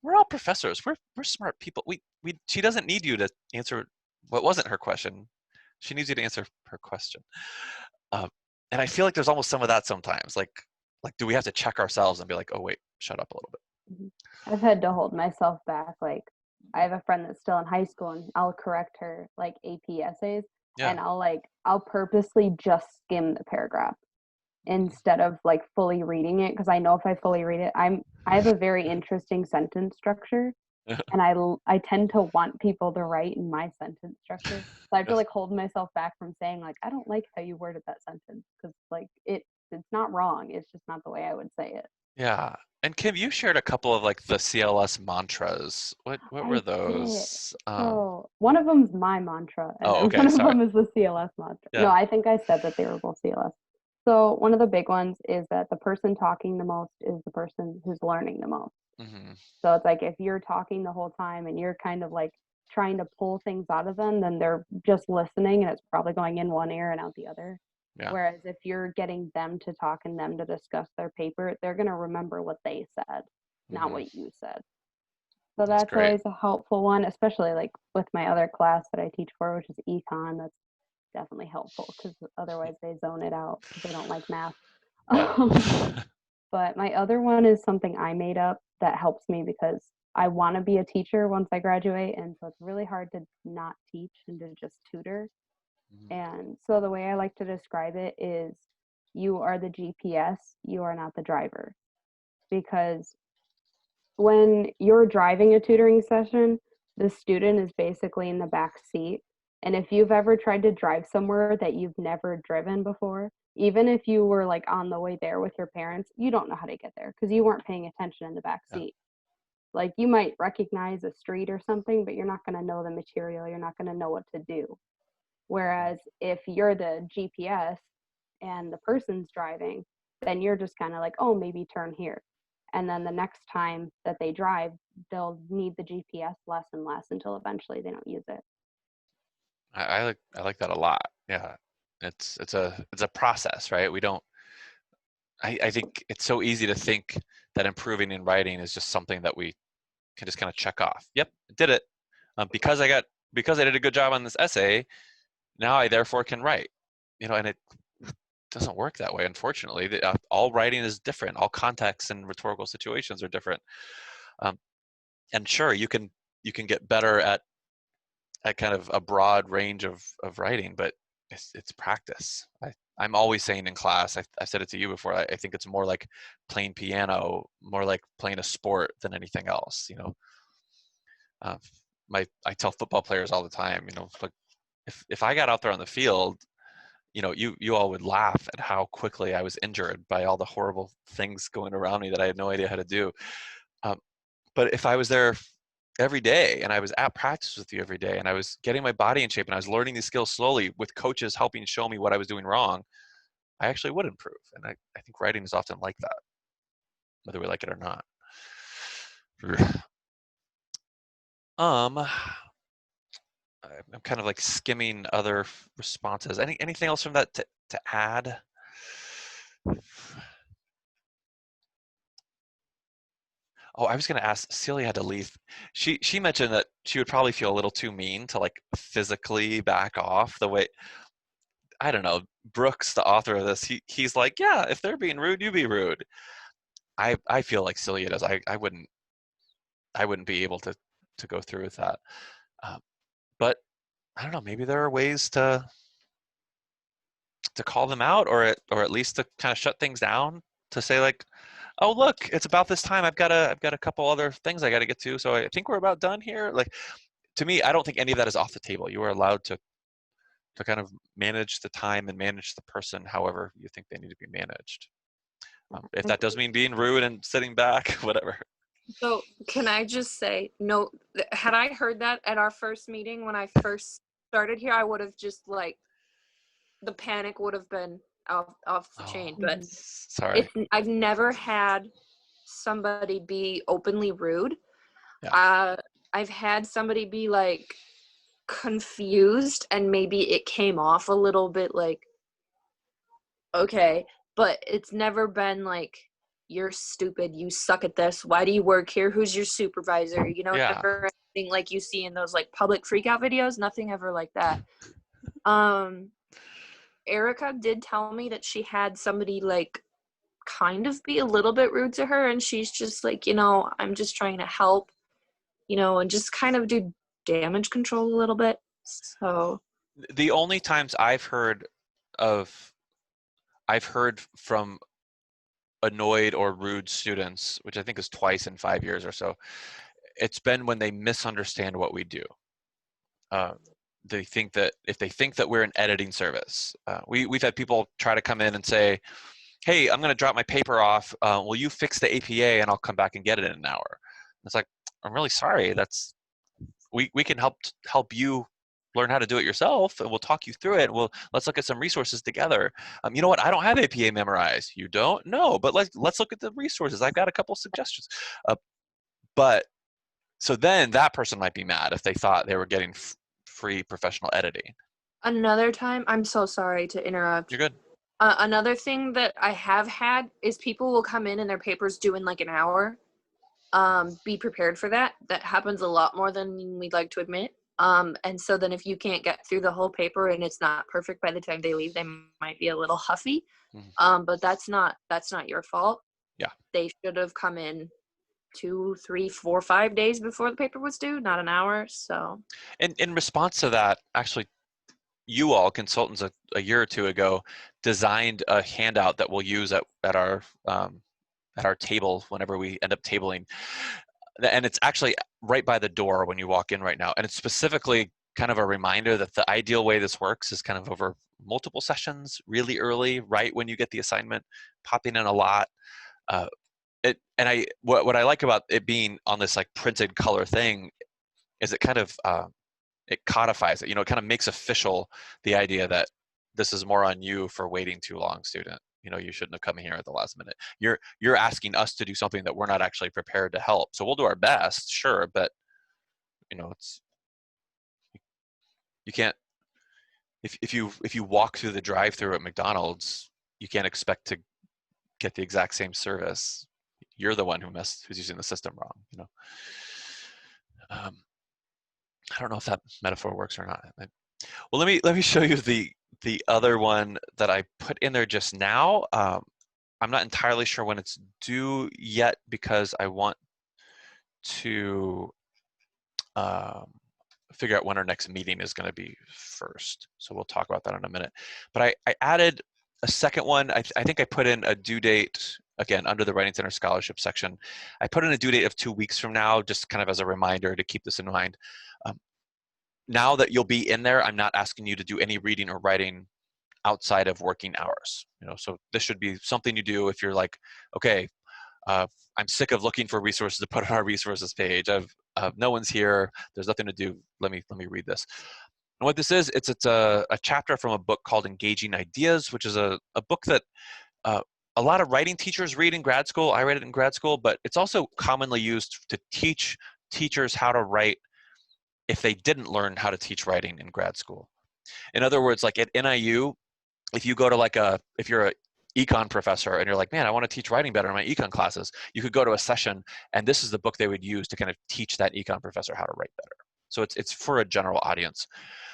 we're all professors. We're smart people. She doesn't need you to answer what wasn't her question. She needs you to answer her question. And I feel like there's almost some of that sometimes. Like, do we have to check ourselves and be like, oh wait, shut up a little bit? I've had to hold myself back. Like, I have a friend that's still in high school, and I'll correct her like AP essays, Yeah. and I'll purposely just skim the paragraph instead of like fully reading it, because I know if I fully read it, I have a very interesting sentence structure, and I tend to want people to write in my sentence structure. So I have to like hold myself back from saying like, I don't like how you worded that sentence, because like it's not wrong. It's just not the way I would say it. Yeah. And Kim, you shared a couple of like the CLS mantras. What I were did. those? So one of them's my mantra, and Oh, then okay, one of sorry. them is the CLS mantra. Yeah. No, I think I said that they were both CLS. So one of the big ones is that the person talking the most is the person who's learning the most. Mm-hmm. So it's like if you're talking the whole time and you're kind of like trying to pull things out of them, then they're just listening and it's probably going in one ear and out the other. Yeah. Whereas if you're getting them to talk and them to discuss their paper, they're going to remember what they said, not what you said. So that's great. always a helpful one, especially like with my other class that I teach for, which is econ. That's definitely helpful, because otherwise they zone it out because they don't like math. Yeah. But my other one is something I made up that helps me because I want to be a teacher once I graduate, and so it's really hard to not teach and to just tutor. Mhm. And so the way I like to describe it is you are the GPS, you are not the driver. Because when you're driving a tutoring session, the student is basically in the back seat. And if you've ever tried to drive somewhere that you've never driven before, even if you were like on the way there with your parents, you don't know how to get there because you weren't paying attention in the back Yeah. seat. Like you might recognize a street or something, but you're not going to know the material. You're not going to know what to do. Whereas if you're the GPS and the person's driving, then you're just kind of like, oh, maybe turn here. And then the next time that they drive, they'll need the GPS less and less until eventually they don't use it. I like that a lot. Yeah. It's a process, right? We don't I think it's so easy to think that improving in writing is just something that we can just kind of check off. Yep, did it. Because I did a good job on this essay, now I therefore can write. And it doesn't work that way, unfortunately. All writing is different. All contexts and rhetorical situations are different. Um, and sure, you can get better at kind of a broad range of writing, but it's practice. I'm always saying in class, I've said it to you before, I think it's more like playing piano, more like playing a sport than anything else. Uh, I tell football players all the time, like if I got out there on the field, you all would laugh at how quickly I was injured by all the horrible things going around me that I had no idea how to do. Um, but if I was there every day and I was at practice with you every day and I was getting my body in shape and I was learning these skills slowly with coaches helping show me what I was doing wrong, I actually would improve. And I think writing is often like that, whether we like it or not. Um, I'm kind of like skimming other responses. Anything else from that to add? Oh, I was going to ask. Celia had to leave. She mentioned that she would probably feel a little too mean to like physically back off the way. I don't know. Brooks, the author of this, he's like, yeah, if they're being rude, you be rude. I feel like Celia does. I wouldn't be able to go through with that. Um, but I don't know. Maybe there are ways to call them out, or at least to kind of shut things down. To say like, oh look, it's about this time. I've got a couple other things I got to get to. So I think we're about done here. Like to me, I don't think any of that is off the table. You are allowed to kind of manage the time and manage the person however you think they need to be managed. If that does mean being rude and sitting back, whatever. So can I just say, no, had I heard that at our first meeting when I first started here, I would have just like, the panic would have been off the chain. Oh, But sorry. I've never had somebody be openly rude. Yeah. I've had somebody be like confused and maybe it came off a little bit like, okay, but it's never been like, you're stupid, you suck at this, why do you work here, who's your supervisor, Yeah. never anything like you see in those like public freakout videos, nothing ever like that. Erica did tell me that she had somebody like kind of be a little bit rude to her, and she's just like, I'm just trying to help, and just kind of do damage control a little bit. So The only times I've heard from annoyed or rude students, which I think is twice in 5 years or so, it's been when they misunderstand what we do. They think that if they think that we're an editing service, we've had people try to come in and say, hey, I'm going to drop my paper off. Will you fix the APA and I'll come back and get it in an hour? It's like, I'm really sorry. We can help you learn how to do it yourself, and we'll talk you through it. Let's look at some resources together. You know what? I don't have APA memorized. You don't? No, but let's look at the resources. I've got a couple suggestions. But so then that person might be mad if they thought they were getting free professional editing. another time, I'm so sorry to interrupt. You're good. Another thing that I have had is people will come in and their paper's due in like an hour. Be prepared for that. That happens a lot more than we'd like to admit. And so then if you can't get through the whole paper and it's not perfect by the time they leave, they might be a little huffy. But that's not your fault. Yeah. They should have come in 2, 3, 4, 5 days before the paper was due, not an hour. So In response to that, actually, you all consultants a year or two ago designed a handout that we'll use at our table whenever we end up tabling. And it's actually right by the door when you walk in right now. And it's specifically kind of a reminder that the ideal way this works is kind of over multiple sessions, really early, right when you get the assignment, popping in a lot. What I like about it being on this like printed color thing is it kind of it codifies it. It kind of makes official the idea that this is more on you for waiting too long, student. You shouldn't have come here at the last minute. You're asking us to do something that we're not actually prepared to help. So we'll do our best, sure, but it's you can't if you walk through the drive-through at McDonald's, you can't expect to get the exact same service. You're the one who's using the system wrong. I don't know if that metaphor works or not. Well, let me show you the other one that I put in there just now. I'm not entirely sure when it's due yet because I want to figure out when our next meeting is going to be first. So we'll talk about that in a minute. But I added a second one. I think I put in a due date, again, under the Writing Center Scholarship section. I put in a due date of 2 weeks from now, just kind of as a reminder to keep this in mind. Now that you'll be in there, I'm not asking you to do any reading or writing outside of working hours. So this should be something you do if you're like, okay, I'm sick of looking for resources to put on our resources page. No one's here. There's nothing to do. Let me read this. And what this is, it's a chapter from a book called Engaging Ideas, which is a book that a lot of writing teachers read in grad school. I read it in grad school, but it's also commonly used to teach teachers how to write if they didn't learn how to teach writing in grad school. In other words, like at NIU, if you go to if you're a econ professor and you're like, man, I want to teach writing better in my econ classes, you could go to a session and this is the book they would use to kind of teach that econ professor how to write better. So it's for a general audience.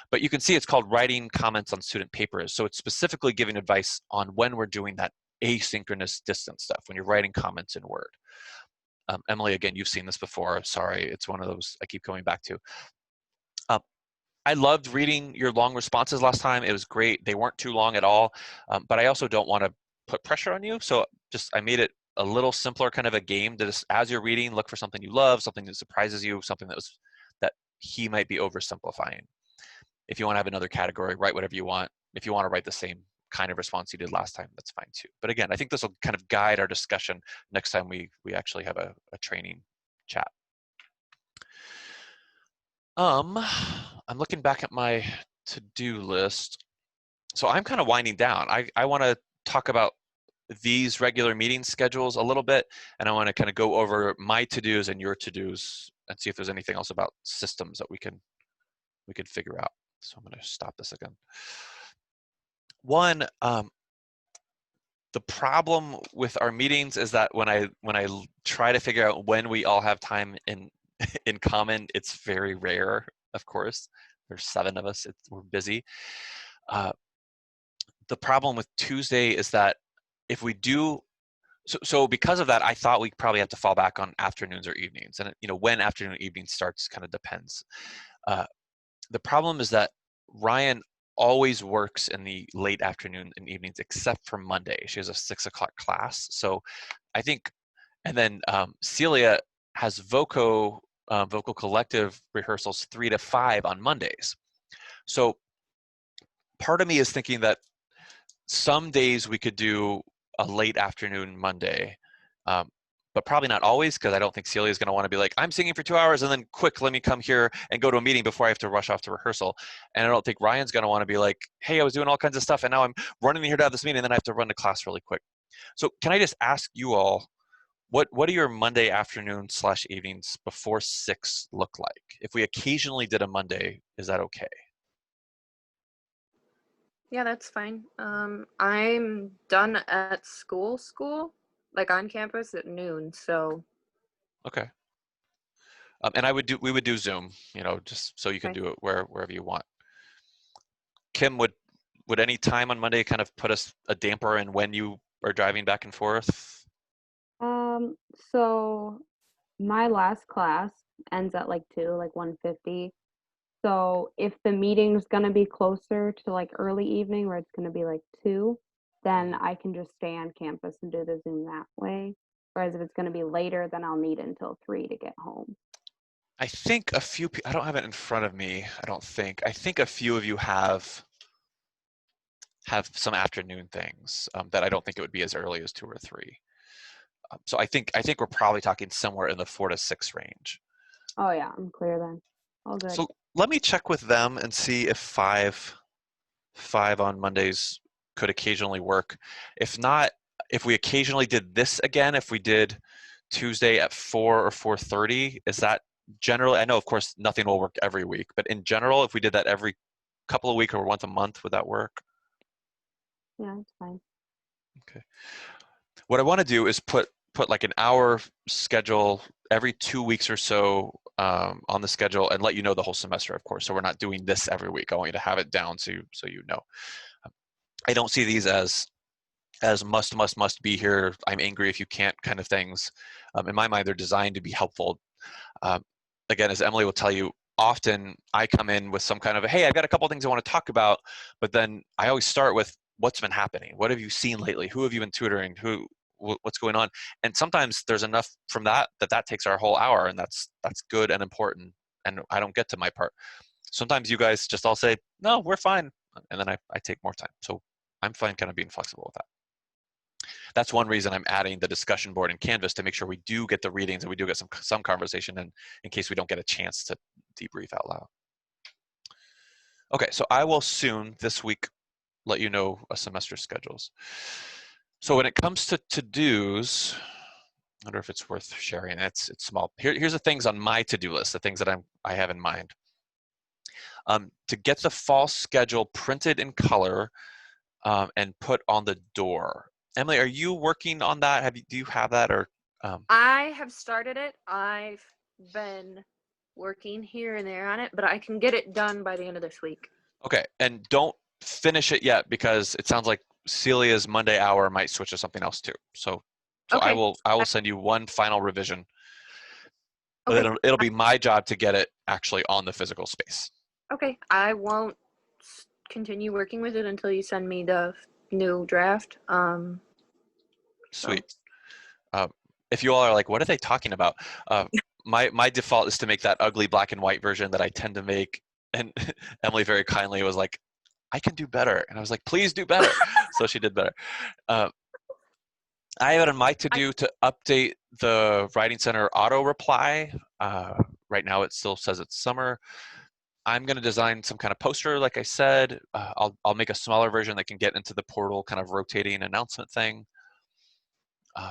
But you can see it's called Writing Comments on Student Papers. So it's specifically giving advice on when we're doing that asynchronous distance stuff, when you're writing comments in Word. Emily, again, you've seen this before. Sorry, it's one of those I keep coming back to. I loved reading your long responses last time. It was great. They weren't too long at all, but I also don't want to put pressure on you. So I made it a little simpler, kind of a game to just, as you're reading, look for something you love, something that surprises you, something that he might be oversimplifying. If you want to have another category, write whatever you want. If you want to write the same kind of response you did last time, that's fine too. But again, I think this will kind of guide our discussion next time we actually have a training chat. I'm looking back at my to-do list. So I'm kind of winding down. I want to talk about these regular meeting schedules a little bit, and I want to kind of go over my to-dos and your to-dos and see if there's anything else about systems that we could figure out. So I'm going to stop this again. One, the problem with our meetings is that when I try to figure out when we all have time in common, it's very rare, of course. There's 7 of us, we're busy. The problem with Tuesday is that if we do, so because of that, I thought we probably have to fall back on afternoons or evenings. And when afternoon evening starts kind of depends. The problem is that Ryan always works in the late afternoon and evenings, except for Monday. She has a 6 o'clock class. So I think, and then Celia has vocal collective rehearsals 3 to 5 on Mondays. So part of me is thinking that some days we could do a late afternoon Monday, but probably not always, because I don't think Celia is going to want to be like, I'm singing for 2 hours and then quick, let me come here and go to a meeting before I have to rush off to rehearsal. And I don't think Ryan's going to want to be like, hey, I was doing all kinds of stuff and now I'm running here to have this meeting and then I have to run to class really quick. So can I just ask you all, what do your Monday afternoon / evenings before 6 look like? If we occasionally did a Monday, is that okay? Yeah, that's fine. I'm done at school, like on campus at noon, so. Okay. And we would do Zoom, just so you can do it wherever you want. Kim, would any time on Monday kind of put a damper in when you are driving back and forth? So my last class ends at like 2, like 1:50. So if the meeting's gonna be closer to like early evening where it's gonna be like 2, then I can just stay on campus and do the Zoom that way. Whereas if it's gonna be later, then I'll need until 3 to get home. I think a few I don't have it in front of me, I don't think. I think a few of you have some afternoon things that I don't think it would be as early as 2 or 3. So I think we're probably talking somewhere in the 4 to 6 range. Oh yeah, I'm clear then. All good. So let me check with them and see if 5 on Mondays could occasionally work. If not, if we occasionally did this again, if we did Tuesday at 4 or 4:30, is that generally, I know of course nothing will work every week, but in general, if we did that every couple of weeks or once a month, would that work? Yeah, it's fine. Okay. What I want to do is put like an hour schedule every 2 weeks or so on the schedule and let you know the whole semester, of course. So we're not doing this every week. I want you to have it down so you know. I don't see these as must be here. I'm angry if you can't kind of things. In my mind, they're designed to be helpful. Again, as Emily will tell you, often I come in with some kind of hey, I've got a couple things I want to talk about, but then I always start with what's been happening. What have you seen lately? Who have you been tutoring? What's going on? And sometimes there's enough from that takes our whole hour, and that's good and important. And I don't get to my part. Sometimes you guys just all say, no, we're fine. And then I take more time. So I'm fine kind of being flexible with that. That's one reason I'm adding the discussion board in Canvas to make sure we do get the readings and we do get some conversation in case we don't get a chance to debrief out loud. Okay, so I will soon this week let you know a semester schedules. So when it comes to to-dos, I wonder if it's worth sharing. It's small. Here's the things on my to-do list, the things that I have in mind. To get the fall schedule printed in color and put on the door. Emily, are you working on that? Do you have that or? I have started it. I've been working here and there on it, but I can get it done by the end of this week. Okay, and don't finish it yet because it sounds like Celia's Monday hour might switch to something else too. So Okay. I will send you one final revision. Okay. It'll be my job to get it actually on the physical space. Okay, I won't continue working with it until you send me the new draft. Sweet. If you all are like, what are they talking about? My default is to make that ugly black and white version that I tend to make. And Emily very kindly was like, I can do better. And I was like, please do better. So she did better. I have it on my to-do to update the Writing Center auto reply. Right now it still says it's summer. I'm going to design some kind of poster, like I said. I'll make a smaller version that can get into the portal kind of rotating announcement thing.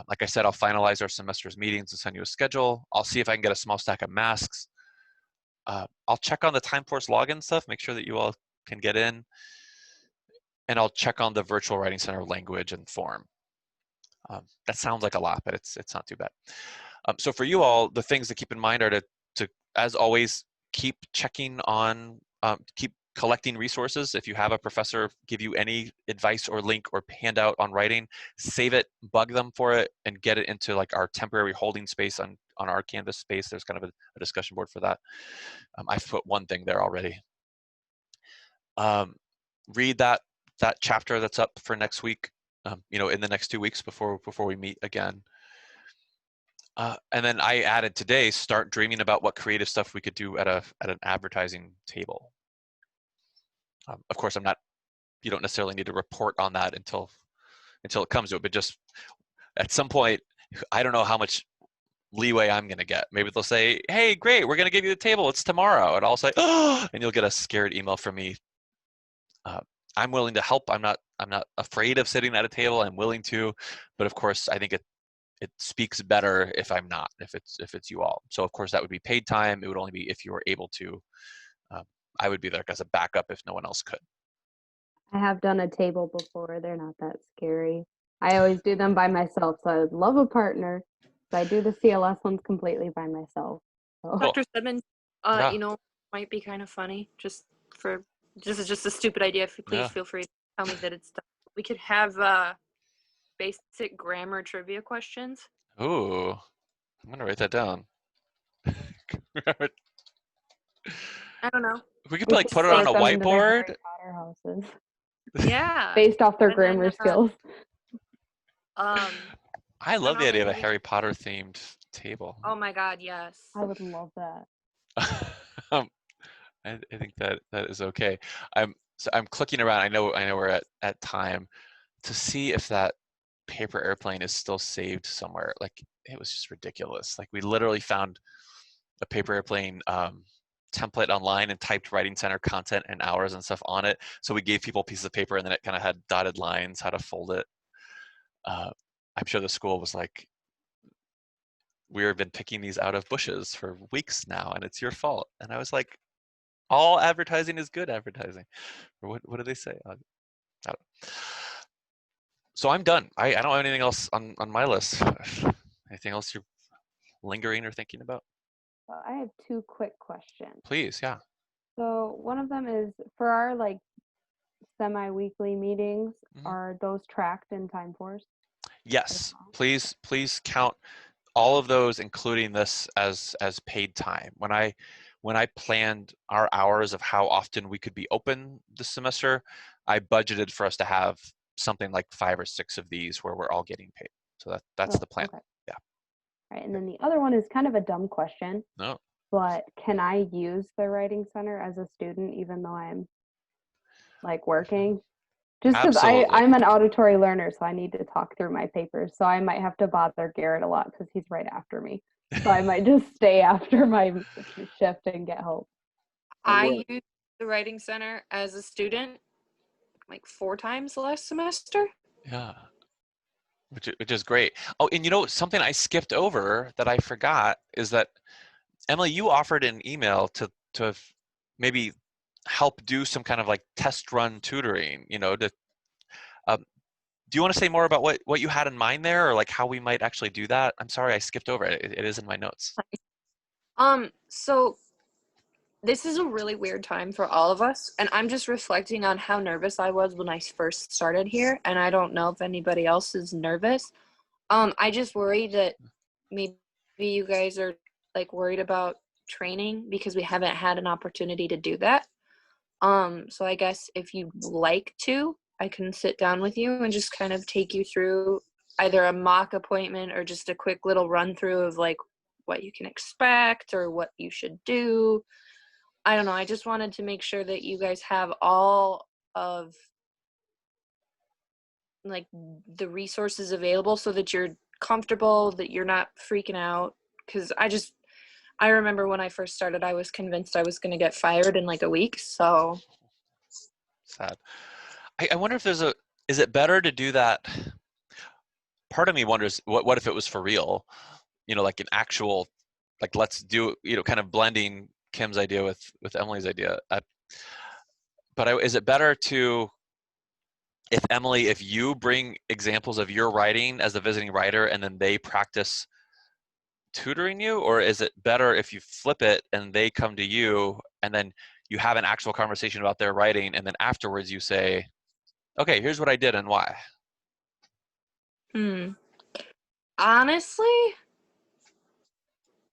Like I said, I'll finalize our semester's meetings and send you a schedule. I'll see if I can get a small stack of masks. I'll check on the TimeForce login stuff, make sure that you all can get in. And I'll check on the Virtual Writing Center language and form. That sounds like a lot, but it's not too bad. So for you all, the things to keep in mind are to as always, keep checking on, keep collecting resources. If you have a professor give you any advice or link or handout on writing, save it, bug them for it, and get it into like our temporary holding space on our Canvas space. There's kind of a discussion board for that. I've put one thing there already. Read that chapter that's up for next week, in the next 2 weeks before we meet again. And then I added today, start dreaming about what creative stuff we could do at an advertising table. Of course, you don't necessarily need to report on that until it comes to it, but just at some point, I don't know how much leeway I'm going to get. Maybe they'll say, hey, great, we're going to give you the table. It's tomorrow. And I'll say, oh, and you'll get a scared email from me. I'm willing to help. I'm not afraid of sitting at a table. I'm willing to, but of course, I think it speaks better if I'm not, if it's you all. So of course that would be paid time. It would only be if you were able to. I would be there as a backup if no one else could. I have done a table before. They're not that scary. I always do them by myself, so I would love a partner. So I do the CLS ones completely by myself. So. Dr. Simmons, Yeah. Might be kind of funny. Just a stupid idea. Please feel free to tell me that it's done. We could have basic grammar trivia questions. Ooh, I'm gonna write that down. I don't know. We could We like could put it on sort a them into their whiteboard. Harry Potter houses Yeah. based off their And then, grammar skills. Um, I I don't love the know, idea of maybe a we Harry should. Potter themed table. Oh my God, yes. I would love that. um, I think that that is okay. I'm clicking around. I know we're at time to see if that paper airplane is still saved somewhere. Like it was just ridiculous. Like we literally found a paper airplane template online and typed writing center content and hours and stuff on it. So we gave people pieces of paper and then it kind of had dotted lines how to fold it. I'm sure the school was like, we've been picking these out of bushes for weeks now and it's your fault. And I was like, all advertising is good advertising. Or what do they say? I don't know. So I'm done. I don't have anything else on my list. Anything else you're lingering or thinking about? I have two quick questions. Please, yeah. So one of them is for our like semi-weekly meetings, Mhm. are those tracked in Time Force? Yes, well? please count all of those, including this as paid time. When I planned our hours of how often we could be open this semester, I budgeted for us to have something like 5 or 6 of these where we're all getting paid. So that's Oh, the plan. okay. Yeah. Right. And then the other one is kind of a dumb question, No. but can I use the Writing Center as a student even though I'm like working? Just because Absolutely. I'm an auditory learner, so I need to talk through my papers. So I might have to bother Garrett a lot because he's right after me. So I might just stay after my shift and get help. I used the Writing Center as a student like 4 times last semester. Yeah. Which is great. Oh, and you know something I skipped over that I forgot is that Emily, you offered an email to maybe help do some kind of like test run tutoring. Um, do you want to say more about what you had in mind there, or like how we might actually do that? I'm sorry, I skipped over it. It is in my notes. So this is a really weird time for all of us, and I'm just reflecting on how nervous I was when I first started here, and I don't know if anybody else is nervous. I just worry that maybe you guys are like worried about training because we haven't had an opportunity to do that. So I guess if you'd like to, I can sit down with you and just kind of take you through either a mock appointment or just a quick little run through of like what you can expect or what you should do. I don't know. I just wanted to make sure that you guys have all of like the resources available so that you're comfortable, that you're not freaking out. Because I remember when I first started, I was convinced I was going to get fired in like a week. So Sad. I wonder if is it better to do that? Part of me wonders what if it was for real, like an actual, like let's do, kind of blending Kim's idea with Emily's idea. Is it better to, if you bring examples of your writing as a visiting writer and then they practice tutoring you, or is it better if you flip it and they come to you and then you have an actual conversation about their writing and then afterwards you say, okay, here's what I did and why? honestly,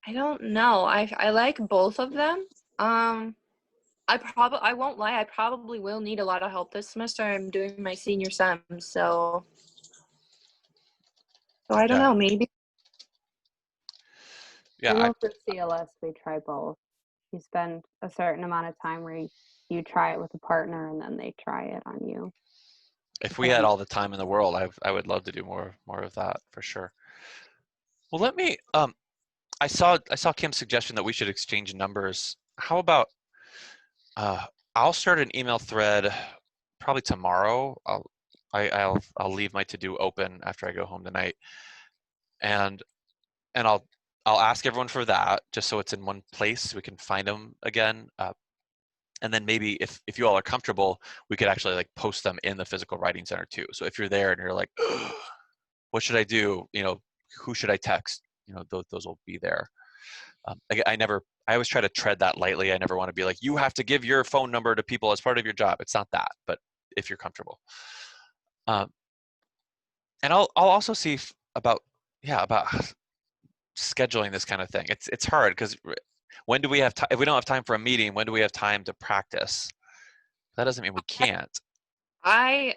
I don't know. I like both of them. I won't lie, I probably will need a lot of help this semester. I'm doing my senior sem, so I don't Yeah. know, maybe. I Yeah, know for CLS we try both. You spend a certain amount of time where you try it with a partner and then they try it on you. if we had all the time in the world, I would love to do more of that for sure. Well, let me. I saw Kim's suggestion that we should exchange numbers. How about I'll start an email thread probably tomorrow. I'll leave my to-do open after I go home tonight, and I'll ask everyone for that just so it's in one place so we can find them again. And then maybe if you all are comfortable, we could actually like post them in the physical writing center too. So if you're there and you're like, what should I do? Who should I text? Those will be there. I always try to tread that lightly. I never want to be like, you have to give your phone number to people as part of your job. It's not that, but if you're comfortable. And I'll also see about scheduling this kind of thing. It's hard because when do we have time? If we don't have time for a meeting, when do we have time to practice? That doesn't mean we can't. I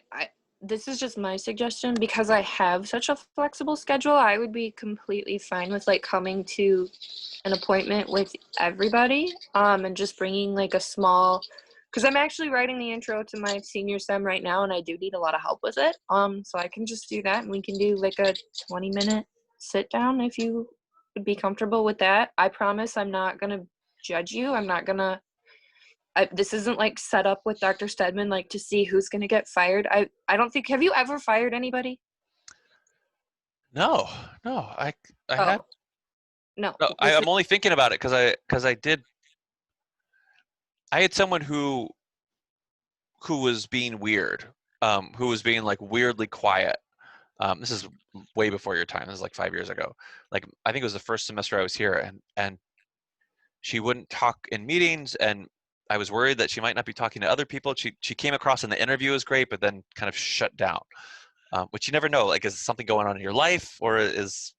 this is just my suggestion because I have such a flexible schedule. I would be completely fine with like coming to an appointment with everybody, and just bringing like a small, because I'm actually writing the intro to my senior sem right now, and I do need a lot of help with it. So I can just do that, and we can do like a 20-minute sit down if you would be comfortable with that. I promise I'm not gonna judge you. I'm not gonna. This isn't like set up with Dr. Stedman like to see who's gonna get fired. I don't think. Have you ever fired anybody? No, I had. Oh, no. No, I'm only thinking about it because I did. I had someone who was being weird, who was being like weirdly quiet. This is way before your time. This is like 5 years ago. Like I think it was the first semester I was here, and she wouldn't talk in meetings, and I was worried that she might not be talking to other people. She came across in the interview as great, but then kind of shut down. Which you never know. Like, is something going on in your life, or is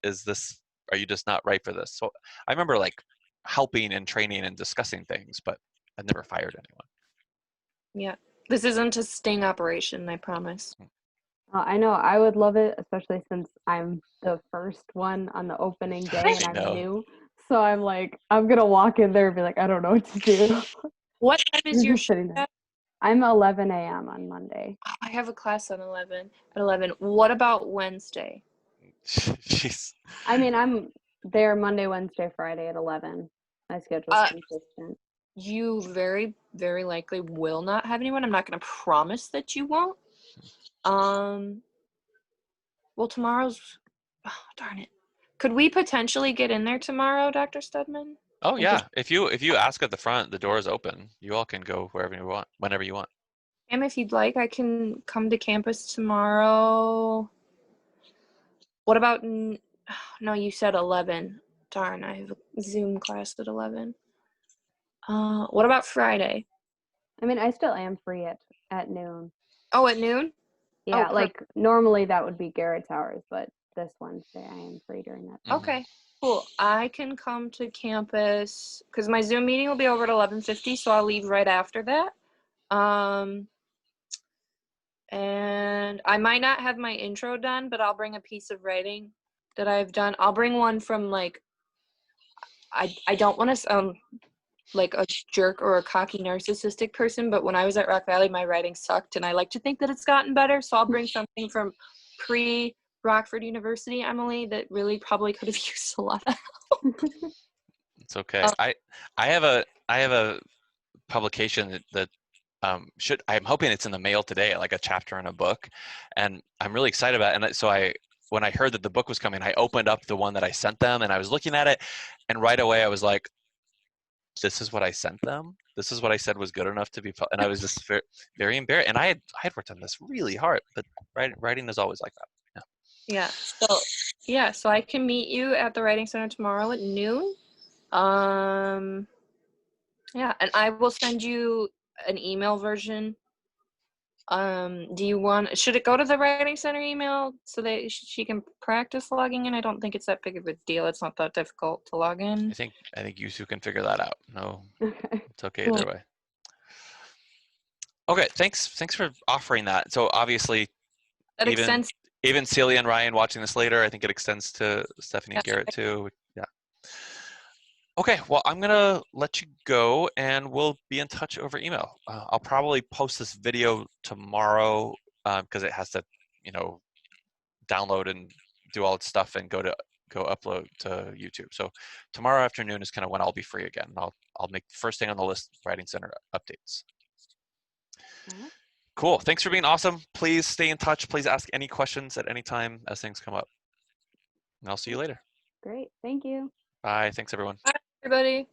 this? Are you just not right for this? So I remember like helping and training and discussing things, but I've never fired anyone. Yeah, this isn't a sting operation. I promise. I know I would love it, especially since I'm the first one on the opening day and I'm know. new. So I'm like, I'm gonna walk in there and be like, I don't know what to do. What time is your Just sitting shift there. at? I'm 11 a.m. on Monday. Oh, I have a class on 11 at 11. What about Wednesday? Jeez. I mean, I'm there Monday, Wednesday, Friday at 11. My schedule's consistent. You very, very likely will not have anyone. I'm not going to promise that you won't. Well, tomorrow's, oh, darn it. Could we potentially get in there tomorrow, Dr. Studman? Oh yeah. If you ask at the front, the door is open. You all can go wherever you want, whenever you want. If you'd like, I can come to campus tomorrow. What about, no, you said 11. Darn, I have a Zoom class at 11. What about Friday? I mean, I still am free at noon. Oh, at noon? Yeah, Oh, like normally that would be Garrett's hours, but this Wednesday I am free during that time. Okay, cool. I can come to campus because my Zoom meeting will be over at 11:50, so I'll leave right after that. And I might not have my intro done, but I'll bring a piece of writing that I've done. I'll bring one from like, I don't want to sound like a jerk or a cocky narcissistic person, but when I was at Rock Valley, my writing sucked, and I like to think that it's gotten better. So I'll bring something from pre-Rockford University, Emily, that really probably could have used a lot of help. It's okay. I have a publication that I'm hoping it's in the mail today, like a chapter in a book, and I'm really excited about it. And so when I heard that the book was coming, I opened up the one that I sent them, and I was looking at it, and right away I was like, this is what I sent them. This is what I said was good enough to be, and I was just very, very embarrassed. And I had worked on this really hard, but writing is always like that. Yeah. So I can meet you at the Writing Center tomorrow at noon. Yeah, and I will send you an email version. Should it go to the Writing Center email so that she can practice logging in? I don't think it's that big of a deal. It's not that difficult to log in. I think you two can figure that out. No, it's okay Cool. either way. Okay, thanks for offering that. So obviously, That extends. Even Celia and Ryan watching this later, I think it extends to Stephanie and Garrett too. Yeah. Okay, well, I'm gonna let you go, and we'll be in touch over email. I'll probably post this video tomorrow because it has to, download and do all its stuff and go upload to YouTube. So tomorrow afternoon is kind of when I'll be free again. I'll make the first thing on the list Writing Center updates. Mm-hmm. Cool. Thanks for being awesome. Please stay in touch. Please ask any questions at any time as things come up. And I'll see you later. Great. Thank you. Bye. Thanks, everyone. Bye, everybody.